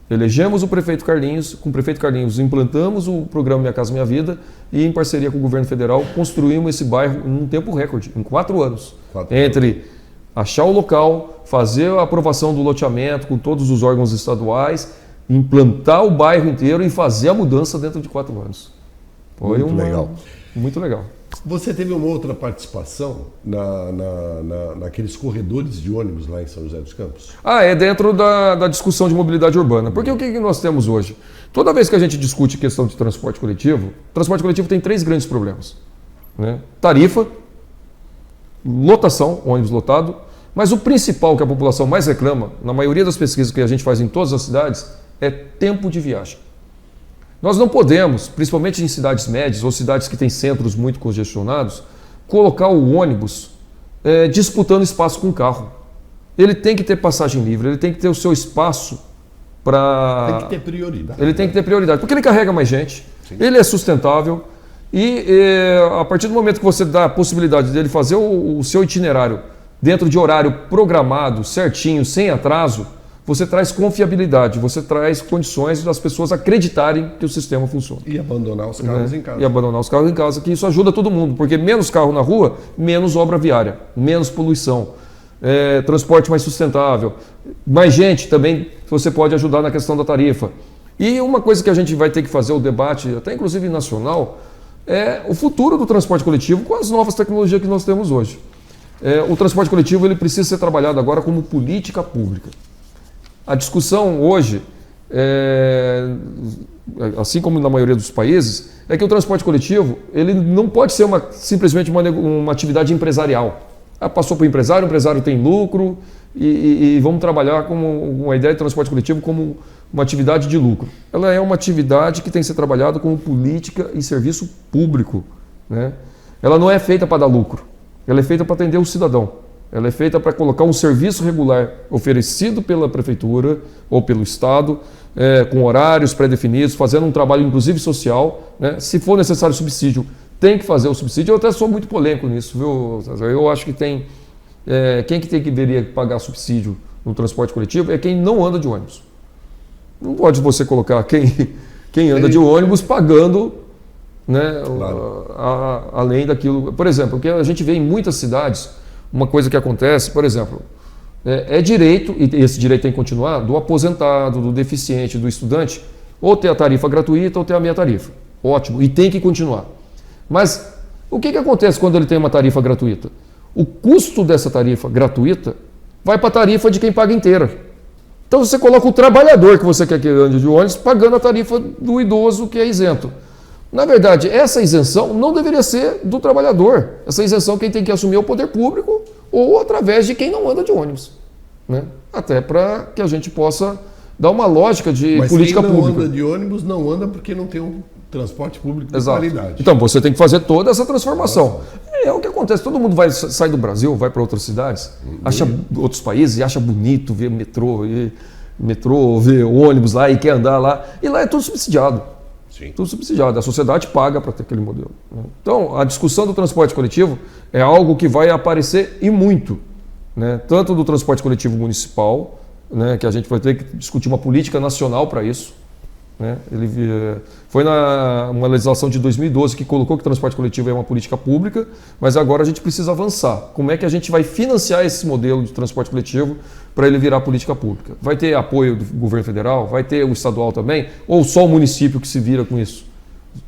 Elegemos o prefeito Carlinhos, com o prefeito Carlinhos implantamos o programa Minha Casa Minha Vida e, em parceria com o governo federal, construímos esse bairro em um tempo recorde, em 4 anos. Entre achar o local, fazer a aprovação do loteamento com todos os órgãos estaduais, implantar o bairro inteiro e fazer a mudança dentro de 4 anos. Foi legal. Muito legal. Você teve uma outra participação naqueles corredores de ônibus lá em São José dos Campos? É dentro da discussão de mobilidade urbana. Porque o que nós temos hoje? Toda vez que a gente discute questão de transporte coletivo, o transporte coletivo tem 3 grandes problemas. Né? Tarifa, lotação, ônibus lotado, mas o principal que a população mais reclama, na maioria das pesquisas que a gente faz em todas as cidades, é tempo de viagem. Nós não podemos, principalmente em cidades médias ou cidades que têm centros muito congestionados, colocar o ônibus disputando espaço com o carro. Ele tem que ter passagem livre, ele tem que ter o seu espaço para... Tem que ter prioridade. Ele tem que ter prioridade, porque ele carrega mais gente, sim, ele é sustentável e a partir do momento que você dá a possibilidade dele fazer o seu itinerário dentro de horário programado, certinho, sem atraso, você traz confiabilidade, você traz condições das pessoas acreditarem que o sistema funciona. E abandonar os carros em casa. E abandonar os carros em casa, que isso ajuda todo mundo, porque menos carro na rua, menos obra viária, menos poluição, transporte mais sustentável, mais gente também você pode ajudar na questão da tarifa. E uma coisa que a gente vai ter que fazer o debate, até inclusive nacional, é o futuro do transporte coletivo com as novas tecnologias que nós temos hoje. O transporte coletivo ele precisa ser trabalhado agora como política pública. A discussão hoje, assim como na maioria dos países, é que o transporte coletivo ele não pode ser simplesmente uma atividade empresarial. Passou para o empresário tem lucro e vamos trabalhar com uma ideia de transporte coletivo como uma atividade de lucro. Ela é uma atividade que tem que ser trabalhada como política e serviço público. Né? Ela não é feita para dar lucro, ela é feita para atender o cidadão. Ela é feita para colocar um serviço regular oferecido pela prefeitura ou pelo Estado, com horários pré-definidos, fazendo um trabalho inclusive social. Né? Se for necessário subsídio, tem que fazer o subsídio. Eu até sou muito polêmico nisso, viu, César? Eu acho que quem que deveria pagar subsídio no transporte coletivo é quem não anda de ônibus. Não pode você colocar quem anda de ônibus pagando, né, claro, além daquilo. Por exemplo, o que a gente vê em muitas cidades, uma coisa que acontece, por exemplo, é direito, e esse direito tem que continuar, do aposentado, do deficiente, do estudante, ou ter a tarifa gratuita ou ter a meia tarifa. Ótimo, e tem que continuar. Mas o que acontece quando ele tem uma tarifa gratuita? O custo dessa tarifa gratuita vai para a tarifa de quem paga inteira. Então você coloca o trabalhador que você quer que ande de ônibus pagando a tarifa do idoso que é isento. Na verdade, essa isenção não deveria ser do trabalhador. Essa isenção quem tem que assumir é o poder público ou através de quem não anda de ônibus. Né? Até para que a gente possa dar uma lógica de política pública. Mas quem não anda de ônibus não anda porque não tem um transporte público de qualidade. Então, você tem que fazer toda essa transformação. É o que acontece. Todo mundo sai do Brasil, vai para outras cidades, acha outros países e acha bonito ver metrô, ver ônibus lá e quer andar lá. E lá é tudo subsidiado. Sim. Tudo subsidiado. A sociedade paga para ter aquele modelo. Então, a discussão do transporte coletivo é algo que vai aparecer e muito. Né? Tanto do transporte coletivo municipal, né, que a gente vai ter que discutir uma política nacional para isso. Né? Foi uma legislação de 2012 que colocou que o transporte coletivo é uma política pública, mas agora a gente precisa avançar. Como é que a gente vai financiar esse modelo de transporte coletivo para ele virar política pública? Vai ter apoio do governo federal? Vai ter o estadual também? Ou só o município que se vira com isso?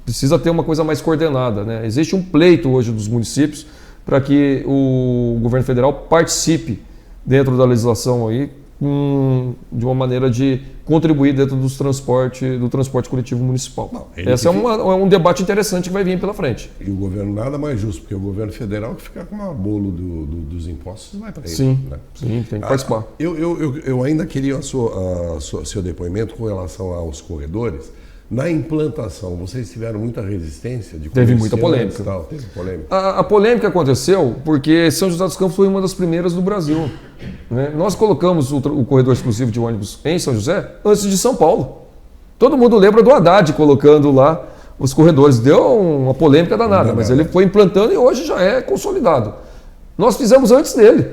Precisa ter uma coisa mais coordenada. Né? Existe um pleito hoje dos municípios para que o governo federal participe dentro da legislação aí, de uma maneira de contribuir dentro do transporte coletivo municipal. Esse é um debate interessante que vai vir pela frente. E o governo nada mais justo, porque o governo federal que fica com o bolo dos impostos vai para ele. Sim, né? Sim, tem que participar. Eu ainda queria seu depoimento com relação aos corredores. Na implantação, vocês tiveram muita resistência? Teve muita polêmica. Teve polêmica. A polêmica aconteceu porque São José dos Campos foi uma das primeiras do Brasil. Né? Nós colocamos o corredor exclusivo de ônibus em São José antes de São Paulo. Todo mundo lembra do Haddad colocando lá os corredores. Deu uma polêmica danada, mas ele foi implantando e hoje já é consolidado. Nós fizemos antes dele,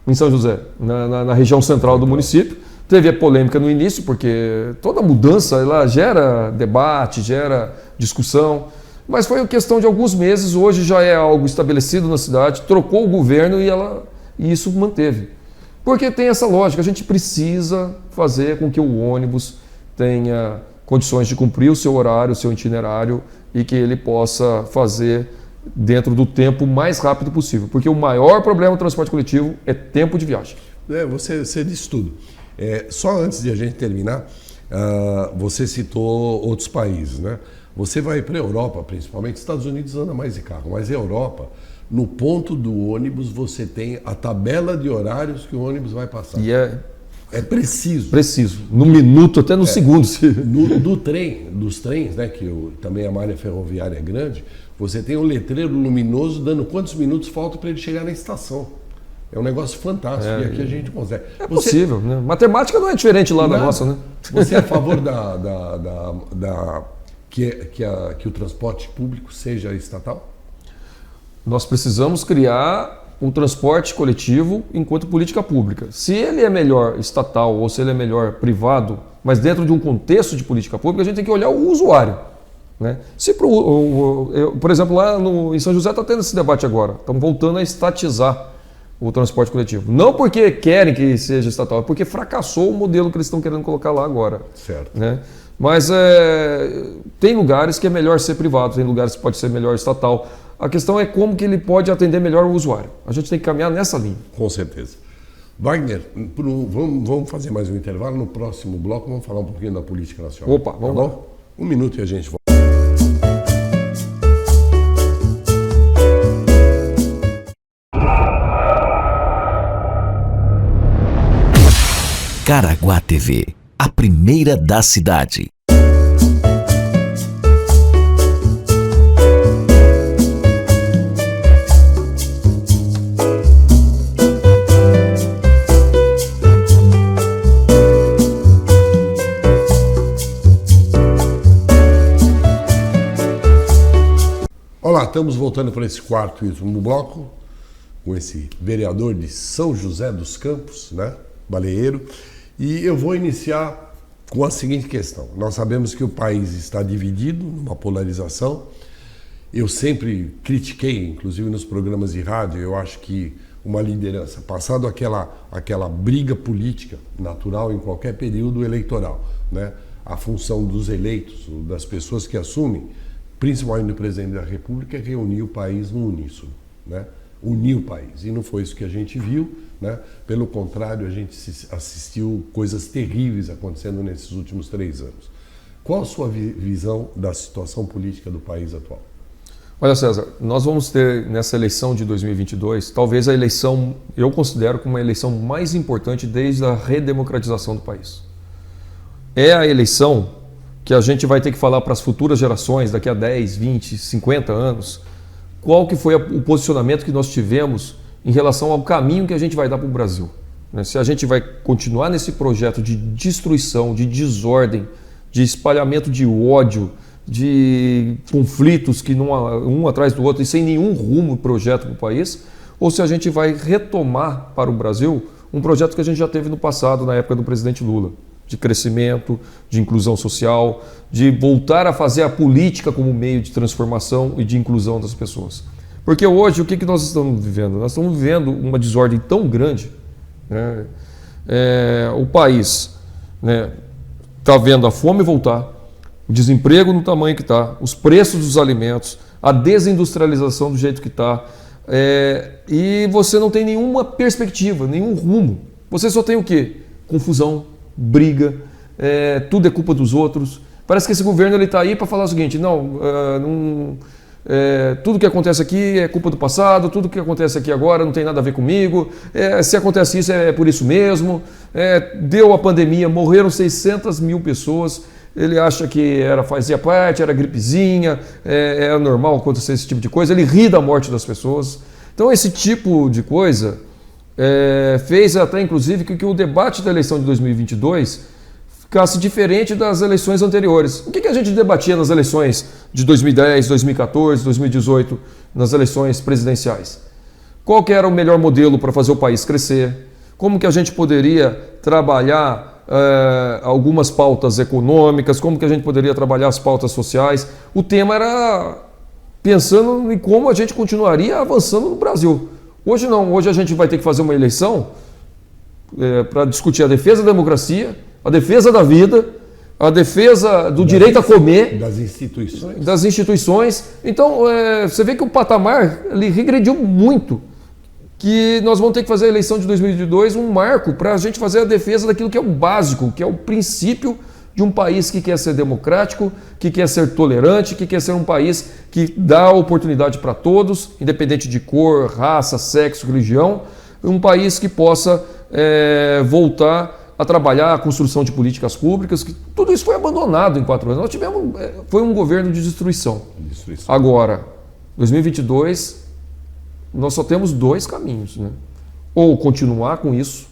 em São José, na região central do município. Teve a polêmica no início, porque toda mudança ela gera debate, gera discussão, mas foi uma questão de alguns meses, hoje já é algo estabelecido na cidade, trocou o governo e isso manteve. Porque tem essa lógica, a gente precisa fazer com que o ônibus tenha condições de cumprir o seu horário, o seu itinerário e que ele possa fazer dentro do tempo mais rápido possível. Porque o maior problema do transporte coletivo é tempo de viagem. Você disse tudo. Só antes de a gente terminar, você citou outros países, né? Você vai para a Europa, principalmente, Estados Unidos anda mais de carro, mas a Europa, no ponto do ônibus, você tem a tabela de horários que o ônibus vai passar. E é preciso. Preciso. No minuto, até no segundo. Dos trens, né, que também a malha ferroviária é grande, você tem um letreiro luminoso dando quantos minutos faltam para ele chegar na estação. É um negócio fantástico e aqui a gente consegue. Possível, né? Matemática não é diferente lá da nossa, né? Você é a favor que o transporte público seja estatal? Nós precisamos criar um transporte coletivo enquanto política pública. Se ele é melhor estatal ou se ele é melhor privado, mas dentro de um contexto de política pública, a gente tem que olhar o usuário. Né? Se por exemplo, lá em São José está tendo esse debate agora. Estamos voltando a estatizar o transporte coletivo. Não porque querem que seja estatal, é porque fracassou o modelo que eles estão querendo colocar lá agora. Certo. Né? Mas tem lugares que é melhor ser privado, tem lugares que pode ser melhor estatal. A questão é como que ele pode atender melhor o usuário. A gente tem que caminhar nessa linha. Com certeza. Wagner, vamos fazer mais um intervalo. No próximo bloco vamos falar um pouquinho da política nacional. Opa, vamos lá. Um minuto e a gente volta. Caraguá TV, a primeira da cidade. Olá, estamos voltando para esse quarto e último bloco com esse vereador de São José dos Campos, né, baleeiro, e eu vou iniciar com a seguinte questão. Nós sabemos que o país está dividido numa polarização. Eu sempre critiquei, inclusive nos programas de rádio, eu acho que uma liderança, passado aquela briga política natural em qualquer período eleitoral, né, a função dos eleitos, das pessoas que assumem, principalmente do presidente da República, é reunir o país no uníssono, né? Unir o país. E não foi isso que a gente viu, né? Pelo contrário, a gente assistiu coisas terríveis acontecendo nesses últimos 3 anos. Qual a sua visão da situação política do país atual? Olha, César, nós vamos ter nessa eleição de 2022, talvez a eleição, eu considero como a eleição mais importante desde a redemocratização do país. É a eleição que a gente vai ter que falar para as futuras gerações, daqui a 10, 20, 50 anos, qual que foi o posicionamento que nós tivemos em relação ao caminho que a gente vai dar para o Brasil. Se a gente vai continuar nesse projeto de destruição, de desordem, de espalhamento de ódio, de conflitos que um atrás do outro e sem nenhum rumo e projeto para o país, ou se a gente vai retomar para o Brasil um projeto que a gente já teve no passado, na época do presidente Lula, de crescimento, de inclusão social, de voltar a fazer a política como meio de transformação e de inclusão das pessoas. Porque hoje, o que nós estamos vivendo? Nós estamos vivendo uma desordem tão grande, né? O país está vendo a fome voltar, o desemprego no tamanho que está, os preços dos alimentos, a desindustrialização do jeito que está, e você não tem nenhuma perspectiva, nenhum rumo. Você só tem o quê? Confusão, briga, tudo é culpa dos outros. Parece que esse governo está aí para falar o seguinte, tudo que acontece aqui é culpa do passado, tudo que acontece aqui agora não tem nada a ver comigo, se acontece isso é por isso mesmo, deu a pandemia, morreram 600 mil pessoas, ele acha que fazia parte, era gripezinha, era normal acontecer esse tipo de coisa, ele ri da morte das pessoas. Então esse tipo de coisa fez até inclusive que o debate da eleição de 2022 ficasse diferente das eleições anteriores. O que a gente debatia nas eleições de 2010, 2014, 2018, nas eleições presidenciais? Qual que era o melhor modelo para fazer o país crescer? Como que a gente poderia trabalhar algumas pautas econômicas? Como que a gente poderia trabalhar as pautas sociais? O tema era pensando em como a gente continuaria avançando no Brasil. Hoje não, hoje a gente vai ter que fazer uma eleição para discutir a defesa da democracia, a defesa da vida, a defesa do direito a comer. Das instituições. Então, você vê que o patamar ele regrediu muito, que nós vamos ter que fazer a eleição de 2022 um marco para a gente fazer a defesa daquilo que é o básico, que é o princípio de um país que quer ser democrático, que quer ser tolerante, que quer ser um país que dá oportunidade para todos, independente de cor, raça, sexo, religião, um país que possa voltar a trabalhar a construção de políticas públicas, que tudo isso foi abandonado em 4 anos. Nós tivemos, foi um governo de destruição. Agora, 2022, nós só temos 2 caminhos, né? Ou continuar com isso,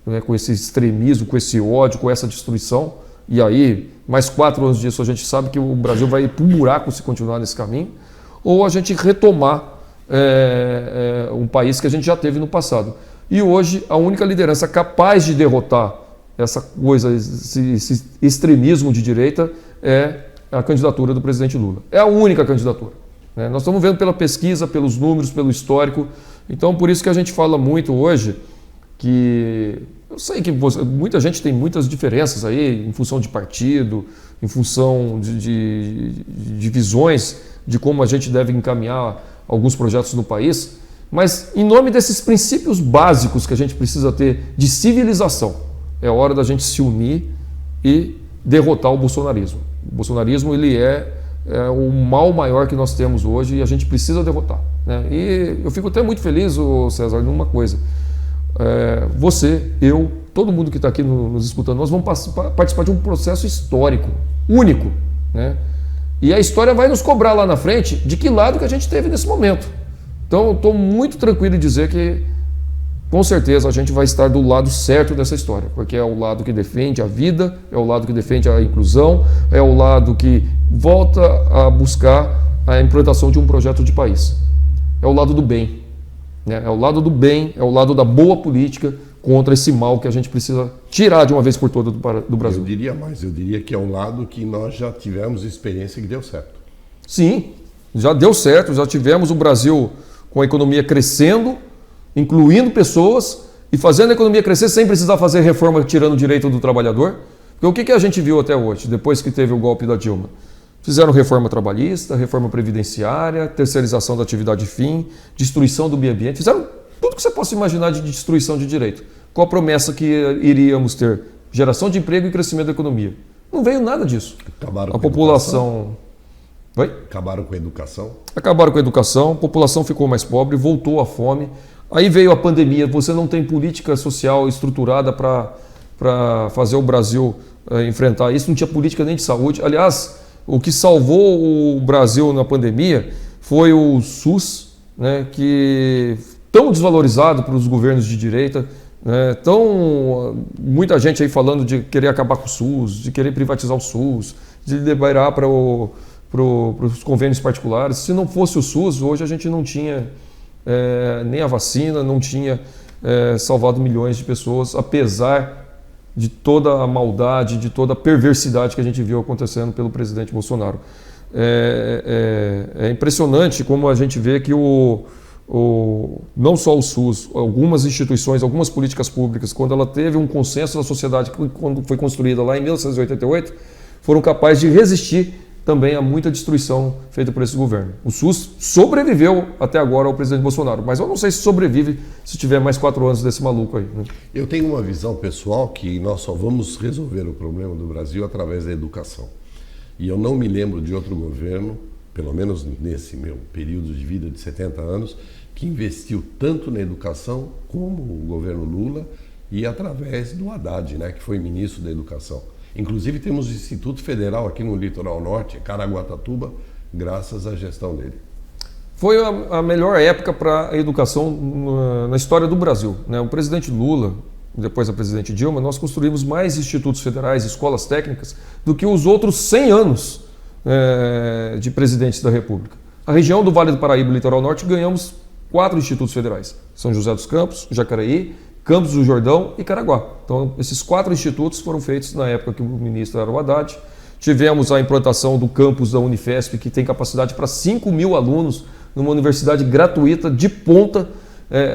né, com esse extremismo, com esse ódio, com essa destruição, e aí, mais 4 anos disso, a gente sabe que o Brasil vai ir para o buraco se continuar nesse caminho, ou a gente retomar um país que a gente já teve no passado. E hoje, a única liderança capaz de derrotar essa coisa, esse extremismo de direita, é a candidatura do presidente Lula. É a única candidatura, né? Nós estamos vendo pela pesquisa, pelos números, pelo histórico. Então, por isso que a gente fala muito hoje que... Eu sei que muita gente tem muitas diferenças aí, em função de partido, em função de visões de como a gente deve encaminhar alguns projetos no país, mas em nome desses princípios básicos que a gente precisa ter de civilização, é hora da gente se unir e derrotar o bolsonarismo. O bolsonarismo ele é o mal maior que nós temos hoje e a gente precisa derrotar, né? E eu fico até muito feliz, César, numa coisa. Você, eu, todo mundo que está aqui nos escutando, nós vamos participar de um processo histórico, único, né? E a história vai nos cobrar lá na frente de que lado que a gente teve nesse momento. Então, eu estou muito tranquilo em dizer que, com certeza, a gente vai estar do lado certo dessa história, porque é o lado que defende a vida, é o lado que defende a inclusão, é o lado que volta a buscar a implantação de um projeto de país. É o lado do bem. É o lado do bem, é o lado da boa política contra esse mal que a gente precisa tirar de uma vez por todas do Brasil. Eu diria mais, eu diria que é um lado que nós já tivemos experiência que deu certo. Sim, já deu certo, já tivemos o Brasil com a economia crescendo, incluindo pessoas e fazendo a economia crescer sem precisar fazer reforma tirando o direito do trabalhador. Porque o que a gente viu até hoje, depois que teve o golpe da Dilma? Fizeram reforma trabalhista, reforma previdenciária, terceirização da atividade fim, destruição do meio ambiente. Fizeram tudo que você possa imaginar de destruição de direito. Qual a promessa que iríamos ter? Geração de emprego e crescimento da economia. Não veio nada disso. Acabaram com a população... Oi? Acabaram com a educação? Acabaram com a educação, a população ficou mais pobre, voltou à fome. Aí veio a pandemia, você não tem política social estruturada para fazer o Brasil enfrentar isso, não tinha política nem de saúde. Aliás... O que salvou o Brasil na pandemia foi o SUS, né, que tão desvalorizado pelos governos de direita, né, muita gente aí falando de querer acabar com o SUS, de querer privatizar o SUS, de liberar para os convênios particulares. Se não fosse o SUS, hoje a gente não tinha nem a vacina, não tinha salvado milhões de pessoas, apesar de toda a maldade, de toda a perversidade que a gente viu acontecendo pelo presidente Bolsonaro. É impressionante como a gente vê que não só o SUS, algumas instituições, algumas políticas públicas, quando ela teve um consenso da sociedade, quando foi construída lá em 1988, foram capazes de resistir também a muita destruição feita por esse governo. O SUS sobreviveu até agora ao presidente Bolsonaro, mas eu não sei se sobrevive se tiver mais 4 anos desse maluco aí, né? Eu tenho uma visão pessoal que nós só vamos resolver o problema do Brasil através da educação. E eu não me lembro de outro governo, pelo menos nesse meu período de vida de 70 anos, que investiu tanto na educação como o governo Lula e através do Haddad, né, que foi ministro da Educação. Inclusive temos o Instituto Federal aqui no Litoral Norte, Caraguatatuba, graças à gestão dele. Foi a melhor época para a educação na história do Brasil, né? O presidente Lula, depois da presidente Dilma, nós construímos mais institutos federais, escolas técnicas, do que os outros 100 anos de presidentes da República. A região do Vale do Paraíba e Litoral Norte ganhamos 4 institutos federais. São José dos Campos, Jacareí, Campos do Jordão e Caraguá. Então, esses 4 institutos foram feitos na época que o ministro era o Haddad. Tivemos a implantação do campus da Unifesp, que tem capacidade para 5.000 alunos, numa universidade gratuita de ponta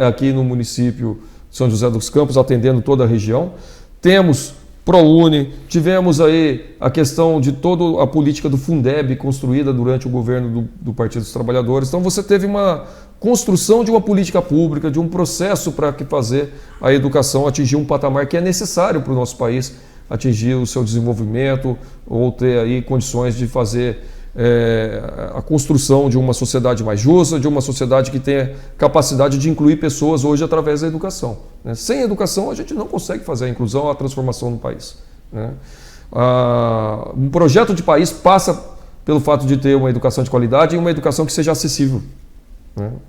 aqui no município de São José dos Campos, atendendo toda a região. Temos ProUni, tivemos aí a questão de toda a política do Fundeb construída durante o governo do Partido dos Trabalhadores. Então você teve uma construção de uma política pública, de um processo para fazer a educação atingir um patamar que é necessário para o nosso país atingir o seu desenvolvimento ou ter aí condições de fazer a construção de uma sociedade mais justa, de uma sociedade que tenha capacidade de incluir pessoas hoje através da educação. Sem educação a gente não consegue fazer a inclusão, a transformação no país. Um projeto de país passa pelo fato de ter uma educação de qualidade e uma educação que seja acessível.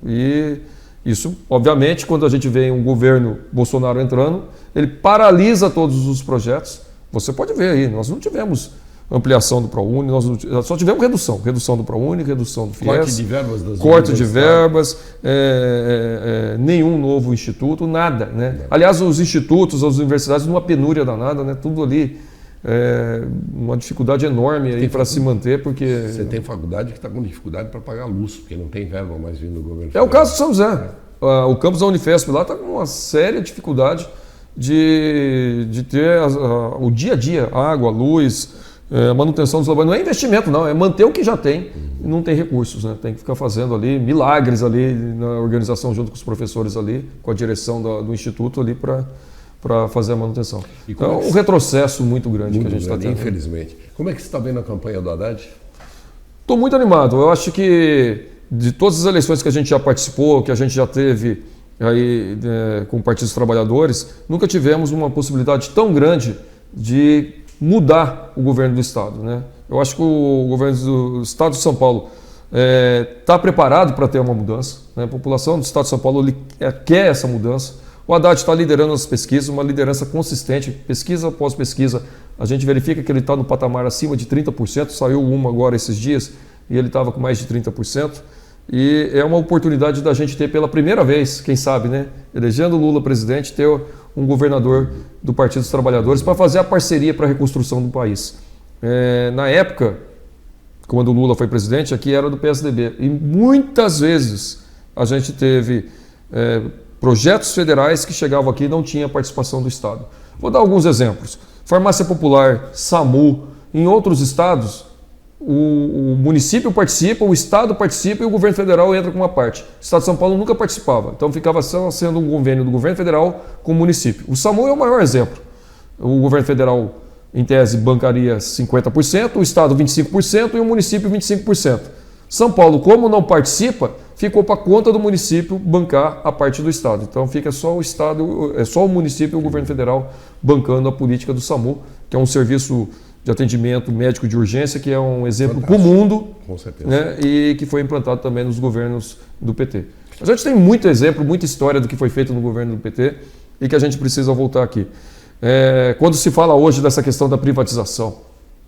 E isso, obviamente, quando a gente vê um governo Bolsonaro entrando, ele paralisa todos os projetos. Você pode ver aí, nós não tivemos ampliação do ProUni, nós só tivemos redução do ProUni, redução do FIES, corte de verbas das corte de verbas, nenhum novo instituto, nada. Né? Aliás, os institutos, as universidades, numa penúria danada, né? Tudo ali, uma dificuldade enorme aí para se manter, porque... Você tem faculdade que está com dificuldade para pagar a luz, porque não tem verba mais vindo do governo federal. É o caso de São José. O campus da Unifesp lá está com uma séria dificuldade de ter o dia a dia, água, luz, manutenção dos laboratórios. Não é investimento, não, é manter o que já tem e não tem recursos. Né? Tem que ficar fazendo ali milagres ali na organização junto com os professores ali, com a direção do instituto ali para fazer a manutenção. Então, um retrocesso muito grande que a gente está tendo. Infelizmente. Como é que você está vendo a campanha do Haddad? Estou muito animado. Eu acho que de todas as eleições que a gente já participou, que a gente já teve aí, com o Partido dos Trabalhadores, nunca tivemos uma possibilidade tão grande de mudar o governo do Estado. Né? Eu acho que o governo do Estado de São Paulo está preparado para ter uma mudança. Né? A população do Estado de São Paulo quer essa mudança. O Haddad está liderando as pesquisas, uma liderança consistente, pesquisa após pesquisa. A gente verifica que ele está no patamar acima de 30%, saiu uma agora esses dias e ele estava com mais de 30%. E é uma oportunidade da gente ter pela primeira vez, quem sabe, né, elegendo Lula presidente, ter um governador do Partido dos Trabalhadores para fazer a parceria para a reconstrução do país. Na época, quando o Lula foi presidente, aqui era do PSDB. E muitas vezes a gente teve projetos federais que chegavam aqui e não tinha participação do Estado. Vou dar alguns exemplos. Farmácia Popular, SAMU, em outros estados, o município participa, o Estado participa e o governo federal entra com uma parte. O Estado de São Paulo nunca participava, então ficava só sendo um convênio do governo federal com o município. O SAMU é o maior exemplo. O governo federal, em tese, bancaria 50%, o Estado 25% e o município 25%. São Paulo, como não participa, ficou para conta do município bancar a parte do Estado. Então fica só o Estado, só o município e o governo federal bancando a política do SAMU, que é um serviço de atendimento médico de urgência, que é um exemplo para o mundo, com certeza, né, e que foi implantado também nos governos do PT. A gente tem muito exemplo, muita história do que foi feito no governo do PT e que a gente precisa voltar aqui. Quando se fala hoje dessa questão da privatização,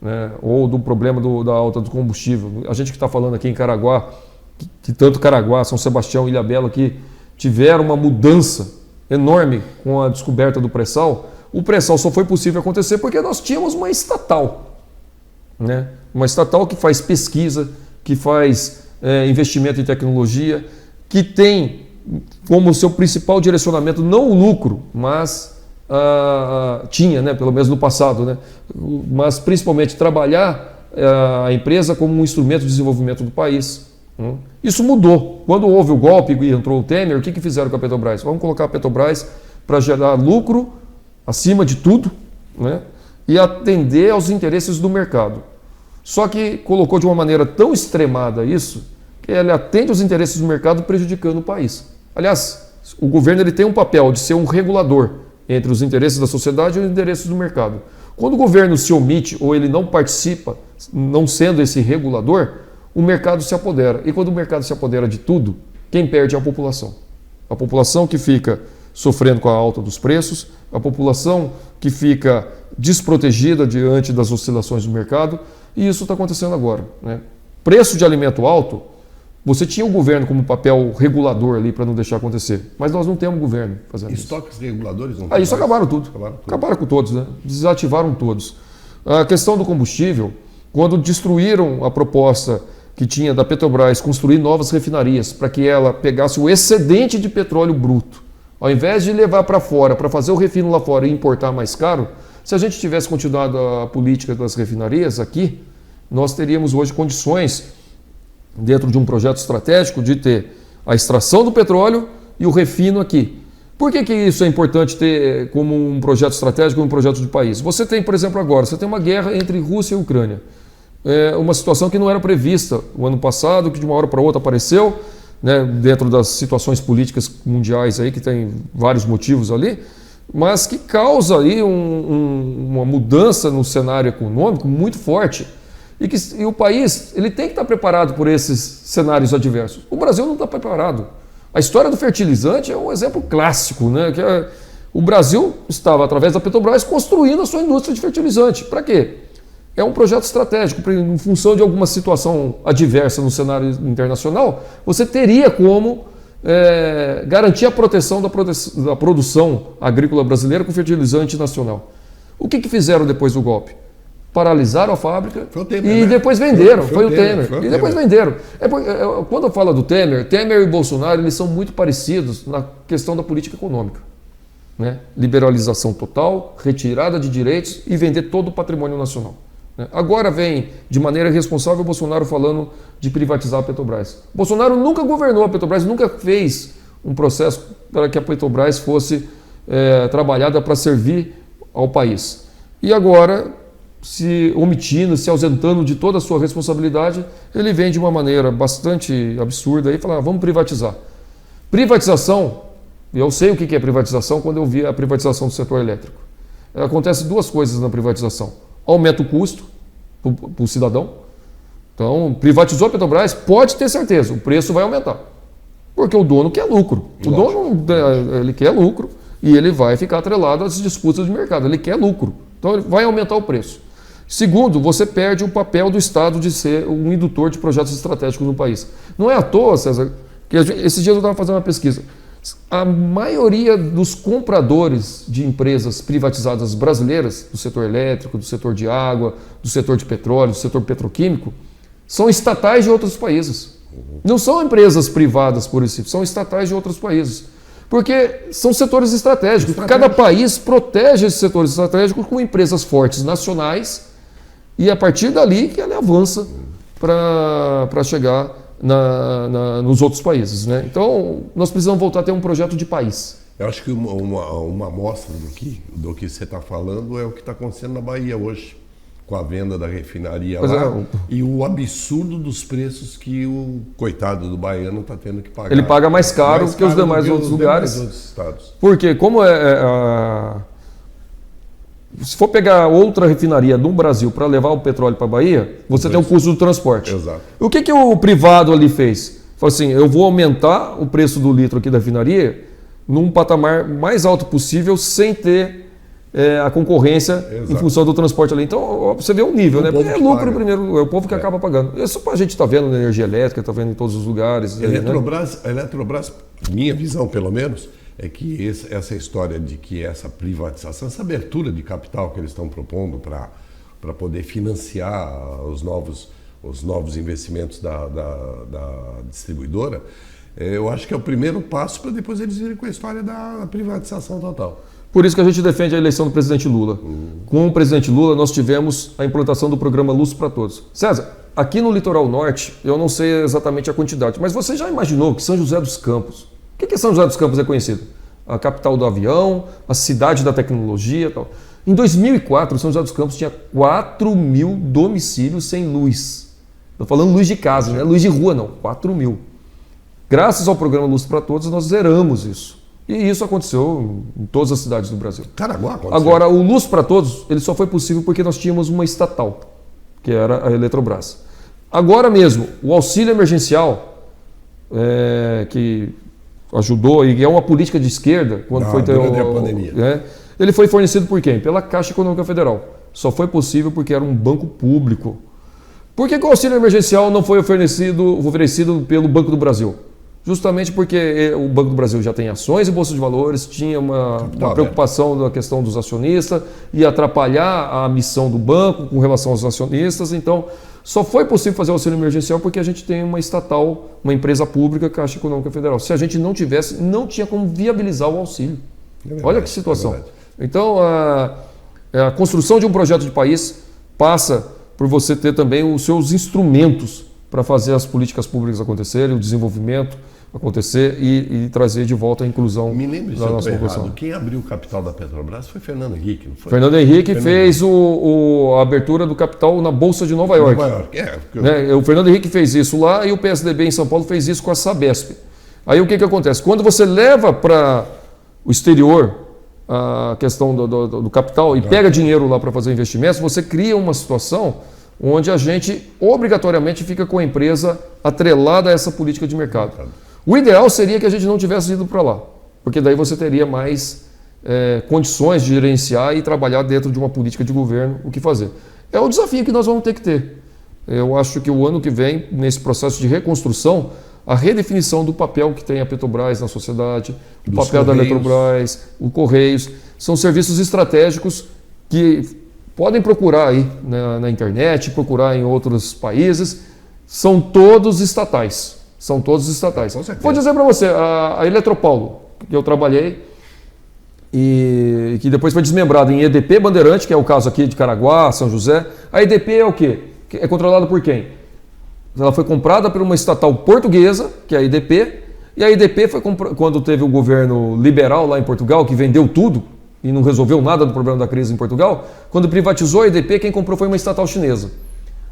né, ou do problema da alta do combustível, a gente que está falando aqui em Caraguá, que tanto Caraguá, São Sebastião e Ilhabela que tiveram uma mudança enorme com a descoberta do pré-sal, o pré-sal só foi possível acontecer porque nós tínhamos uma estatal. Né? Uma estatal que faz pesquisa, que faz investimento em tecnologia, que tem como seu principal direcionamento não o lucro, mas tinha, né, pelo menos no passado, né, mas principalmente trabalhar a empresa como um instrumento de desenvolvimento do país. Isso mudou. Quando houve o golpe e entrou o Temer, o que fizeram com a Petrobras? Vamos colocar a Petrobras para gerar lucro acima de tudo, né, e atender aos interesses do mercado. Só que colocou de uma maneira tão extremada isso, que ele atende aos interesses do mercado prejudicando o país. Aliás, o governo ele tem um papel de ser um regulador entre os interesses da sociedade e os interesses do mercado. Quando o governo se omite ou ele não participa, não sendo esse regulador, o mercado se apodera. E quando o mercado se apodera de tudo, quem perde é a população. A população que fica sofrendo com a alta dos preços, a população que fica desprotegida diante das oscilações do mercado, e isso está acontecendo agora, né? Preço de alimento alto, você tinha o governo como papel regulador ali para não deixar acontecer, mas nós não temos governo fazendo isso. Estoques reguladores não tem Isso mais? acabaram tudo. Acabaram com todos, né? Desativaram todos. A questão do combustível, quando destruíram a proposta que tinha da Petrobras construir novas refinarias para que ela pegasse o excedente de petróleo bruto, ao invés de levar para fora, para fazer o refino lá fora e importar mais caro, se a gente tivesse continuado a política das refinarias aqui, nós teríamos hoje condições, dentro de um projeto estratégico, de ter a extração do petróleo e o refino aqui. Por que isso é importante ter como um projeto estratégico, um projeto de país? Você tem, por exemplo, agora, você tem uma guerra entre Rússia e Ucrânia. É uma situação que não era prevista o ano passado, que de uma hora para outra apareceu, né, dentro das situações políticas mundiais aí, que tem vários motivos ali, mas que causa aí uma mudança no cenário econômico muito forte. E o país ele tem que estar preparado por esses cenários adversos. O Brasil não está preparado. A história do fertilizante é um exemplo clássico, né? O Brasil estava, através da Petrobras, construindo a sua indústria de fertilizante. Para quê? É um projeto estratégico. Em função de alguma situação adversa no cenário internacional, você teria como garantir a proteção da produção agrícola brasileira com fertilizante nacional. O que fizeram depois do golpe? Paralisaram a fábrica e depois venderam. Foi o Temer. E depois venderam. Quando eu falo do Temer e Bolsonaro, eles são muito parecidos na questão da política econômica, né? Liberalização total, retirada de direitos e vender todo o patrimônio nacional. Agora vem, de maneira irresponsável, o Bolsonaro falando de privatizar a Petrobras. Bolsonaro nunca governou a Petrobras, nunca fez um processo para que a Petrobras fosse trabalhada para servir ao país. E agora, se omitindo, se ausentando de toda a sua responsabilidade, ele vem de uma maneira bastante absurda e fala, vamos privatizar. Privatização, eu sei o que é privatização quando eu vi a privatização do setor elétrico. Acontece duas coisas na privatização. Aumenta o custo para o cidadão. Então, privatizou a Petrobras, pode ter certeza, o preço vai aumentar. Porque o dono quer lucro. O dono ele quer lucro e ele vai ficar atrelado às disputas de mercado. Ele quer lucro. Então, ele vai aumentar o preço. Segundo, você perde o papel do Estado de ser um indutor de projetos estratégicos no país. Não é à toa, César, que esses dias eu estava fazendo uma pesquisa. A maioria dos compradores de empresas privatizadas brasileiras, do setor elétrico, do setor de água, do setor de petróleo, do setor petroquímico, são estatais de outros países. Não são empresas privadas, por isso, são estatais de outros países. Porque são setores estratégicos. Cada país protege esses setores estratégicos com empresas fortes nacionais e a partir dali que ela avança para chegar nos outros países, né? Então, nós precisamos voltar a ter um projeto de país. Eu acho que uma amostra do que você está falando é o que está acontecendo na Bahia hoje, com a venda da refinaria e o absurdo dos preços que o coitado do baiano está tendo que pagar. Ele paga mais caro que os demais outros lugares. Estados. Porque como se for pegar outra refinaria no Brasil para levar o petróleo para a Bahia, você tem o custo do transporte. Exato. O que o privado ali fez? Falou assim, eu vou aumentar o preço do litro aqui da refinaria num patamar mais alto possível sem ter a concorrência em função do transporte ali. Então, você vê o nível, né? É lucro primeiro, é o povo que acaba pagando. Isso a gente está vendo na energia elétrica, está vendo em todos os lugares. A Eletrobras, minha visão pelo menos, é que essa história de que essa privatização, essa abertura de capital que eles estão propondo para poder financiar os novos investimentos da distribuidora, eu acho que é o primeiro passo para depois eles irem com a história da privatização total. Por isso que a gente defende a eleição do presidente Lula. Com o presidente Lula, nós tivemos a implantação do programa Luz para Todos. César, aqui no Litoral Norte, eu não sei exatamente a quantidade, mas você já imaginou que São José dos Campos... O que São José dos Campos é conhecido? A capital do avião, a cidade da tecnologia e tal. Em 2004, São José dos Campos tinha 4.000 domicílios sem luz. Estou falando luz de casa, não é luz de rua, não. 4.000. Graças ao programa Luz para Todos, nós zeramos isso. E isso aconteceu em todas as cidades do Brasil. Caraguá aconteceu. Agora, o Luz para Todos, ele só foi possível porque nós tínhamos uma estatal, que era a Eletrobras. Agora mesmo, o auxílio emergencial, que ajudou, e é uma política de esquerda, quando foi ter durante a pandemia. Ele foi fornecido por quem? Pela Caixa Econômica Federal. Só foi possível porque era um banco público. Por que o auxílio emergencial não foi oferecido pelo Banco do Brasil? Justamente porque o Banco do Brasil já tem ações em bolsa de valores, tinha uma preocupação da questão dos acionistas, ia atrapalhar a missão do banco com relação aos acionistas. Então, só foi possível fazer o auxílio emergencial porque a gente tem uma estatal, uma empresa pública, Caixa Econômica Federal. Se a gente não tivesse, não tinha como viabilizar o auxílio. Verdade, olha que situação. Então, a construção de um projeto de país passa por você ter também os seus instrumentos para fazer as políticas públicas acontecerem, o desenvolvimento acontecer e trazer de volta a inclusão. Me lembro se eu estou errado. Quem abriu o capital da Petrobras foi Fernando Henrique, não foi? Fernando Henrique fez a abertura do capital na Bolsa de Nova York. O Fernando Henrique fez isso lá e o PSDB em São Paulo fez isso com a Sabesp. Aí o que acontece? Quando você leva para o exterior a questão do capital e pega dinheiro lá para fazer investimentos, você cria uma situação onde a gente obrigatoriamente fica com a empresa atrelada a essa política de mercado. O ideal seria que a gente não tivesse ido para lá, porque daí você teria mais condições de gerenciar e trabalhar dentro de uma política de governo, o que fazer. É o desafio que nós vamos ter que ter. Eu acho que o ano que vem, nesse processo de reconstrução, a redefinição do papel que tem a Petrobras na sociedade, o papel da Eletrobras, o Correios, são serviços estratégicos que podem procurar aí na internet, procurar em outros países, são todos estatais. São todos estatais. Vou dizer para você, a Eletropaulo, que eu trabalhei, e que depois foi desmembrada em EDP Bandeirante, que é o caso aqui de Caraguá, São José. A EDP é o quê? É controlada por quem? Ela foi comprada por uma estatal portuguesa, que é a EDP, e a EDP foi quando teve o governo liberal lá em Portugal, que vendeu tudo e não resolveu nada do problema da crise em Portugal, quando privatizou a EDP, quem comprou foi uma estatal chinesa.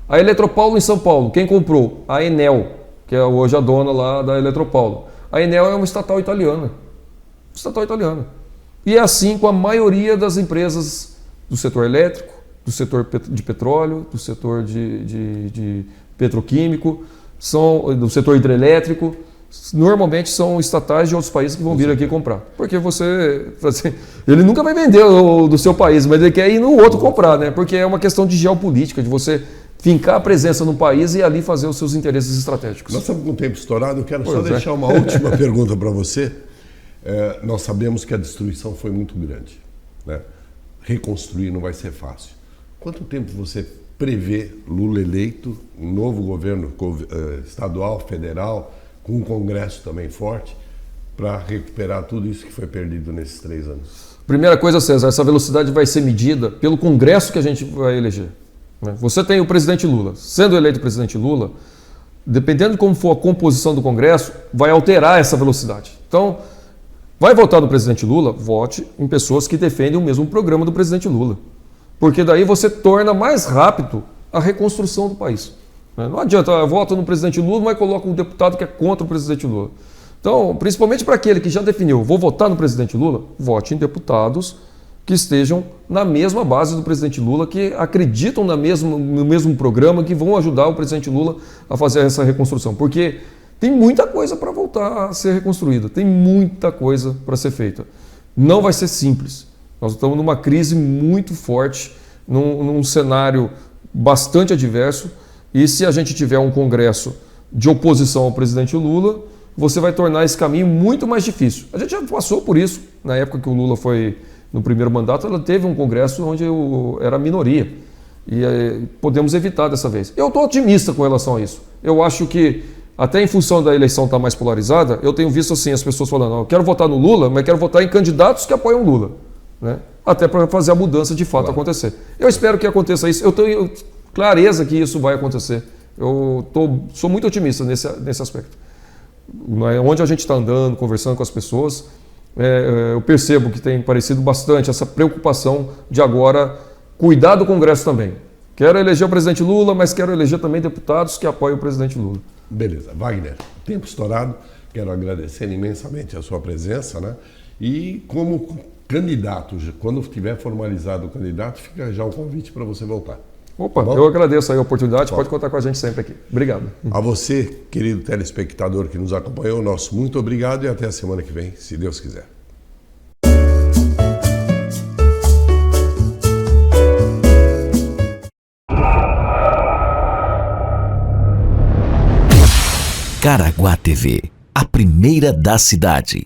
A Eletropaulo em São Paulo, quem comprou? A Enel, que é hoje a dona lá da Eletropaulo. A Enel é uma estatal italiana. Estatal italiana. E é assim com a maioria das empresas do setor elétrico, do setor de petróleo, do setor de petroquímico, do setor hidrelétrico. Normalmente são estatais de outros países que vão vir aqui comprar. Porque ele nunca vai vender do seu país, mas ele quer ir no outro comprar, né? Porque é uma questão de geopolítica, de você fincar a presença no país e ali fazer os seus interesses estratégicos. Nós estamos com o tempo estourado, eu quero só deixar uma última pergunta para você. Nós sabemos que a destruição foi muito grande, né? Reconstruir não vai ser fácil. Quanto tempo você prevê Lula eleito, um novo governo estadual, federal, com um Congresso também forte, para recuperar tudo isso que foi perdido nesses 3 anos? Primeira coisa, César, essa velocidade vai ser medida pelo Congresso que a gente vai eleger. Você tem o presidente Lula. Sendo eleito o presidente Lula, dependendo de como for a composição do Congresso, vai alterar essa velocidade. Então, vai votar no presidente Lula? Vote em pessoas que defendem o mesmo programa do presidente Lula. Porque daí você torna mais rápido a reconstrução do país. Não adianta, eu voto no presidente Lula, mas coloca um deputado que é contra o presidente Lula. Então, principalmente para aquele que já definiu, vou votar no presidente Lula, vote em deputados que estejam na mesma base do presidente Lula, que acreditam no mesmo programa, que vão ajudar o presidente Lula a fazer essa reconstrução. Porque tem muita coisa para voltar a ser reconstruída, tem muita coisa para ser feita. Não vai ser simples. Nós estamos numa crise muito forte, num cenário bastante adverso, e se a gente tiver um Congresso de oposição ao presidente Lula, você vai tornar esse caminho muito mais difícil. A gente já passou por isso, na época que o Lula foi no primeiro mandato, ela teve um Congresso onde era minoria, e podemos evitar dessa vez. Eu estou otimista com relação a isso. Eu acho que, até em função da eleição estar mais polarizada, eu tenho visto assim as pessoas falando, eu quero votar no Lula, mas quero votar em candidatos que apoiam Lula, né? Até para fazer a mudança de fato acontecer. Eu espero que aconteça isso. Eu tenho clareza que isso vai acontecer. Sou muito otimista nesse aspecto. Onde a gente está andando, conversando com as pessoas, eu percebo que tem parecido bastante essa preocupação de agora cuidar do Congresso também. Quero eleger o presidente Lula, mas quero eleger também deputados que apoiam o presidente Lula. Beleza. Wagner, tempo estourado. Quero agradecer imensamente a sua presença, né? E como candidato, quando tiver formalizado o candidato, fica já o convite para você voltar. Opa, Tá bom? eu agradeço aí a oportunidade, pode contar com a gente sempre aqui. Obrigado. A você, querido telespectador que nos acompanhou, nosso muito obrigado e até a semana que vem, se Deus quiser. Caraguá TV, a primeira da cidade.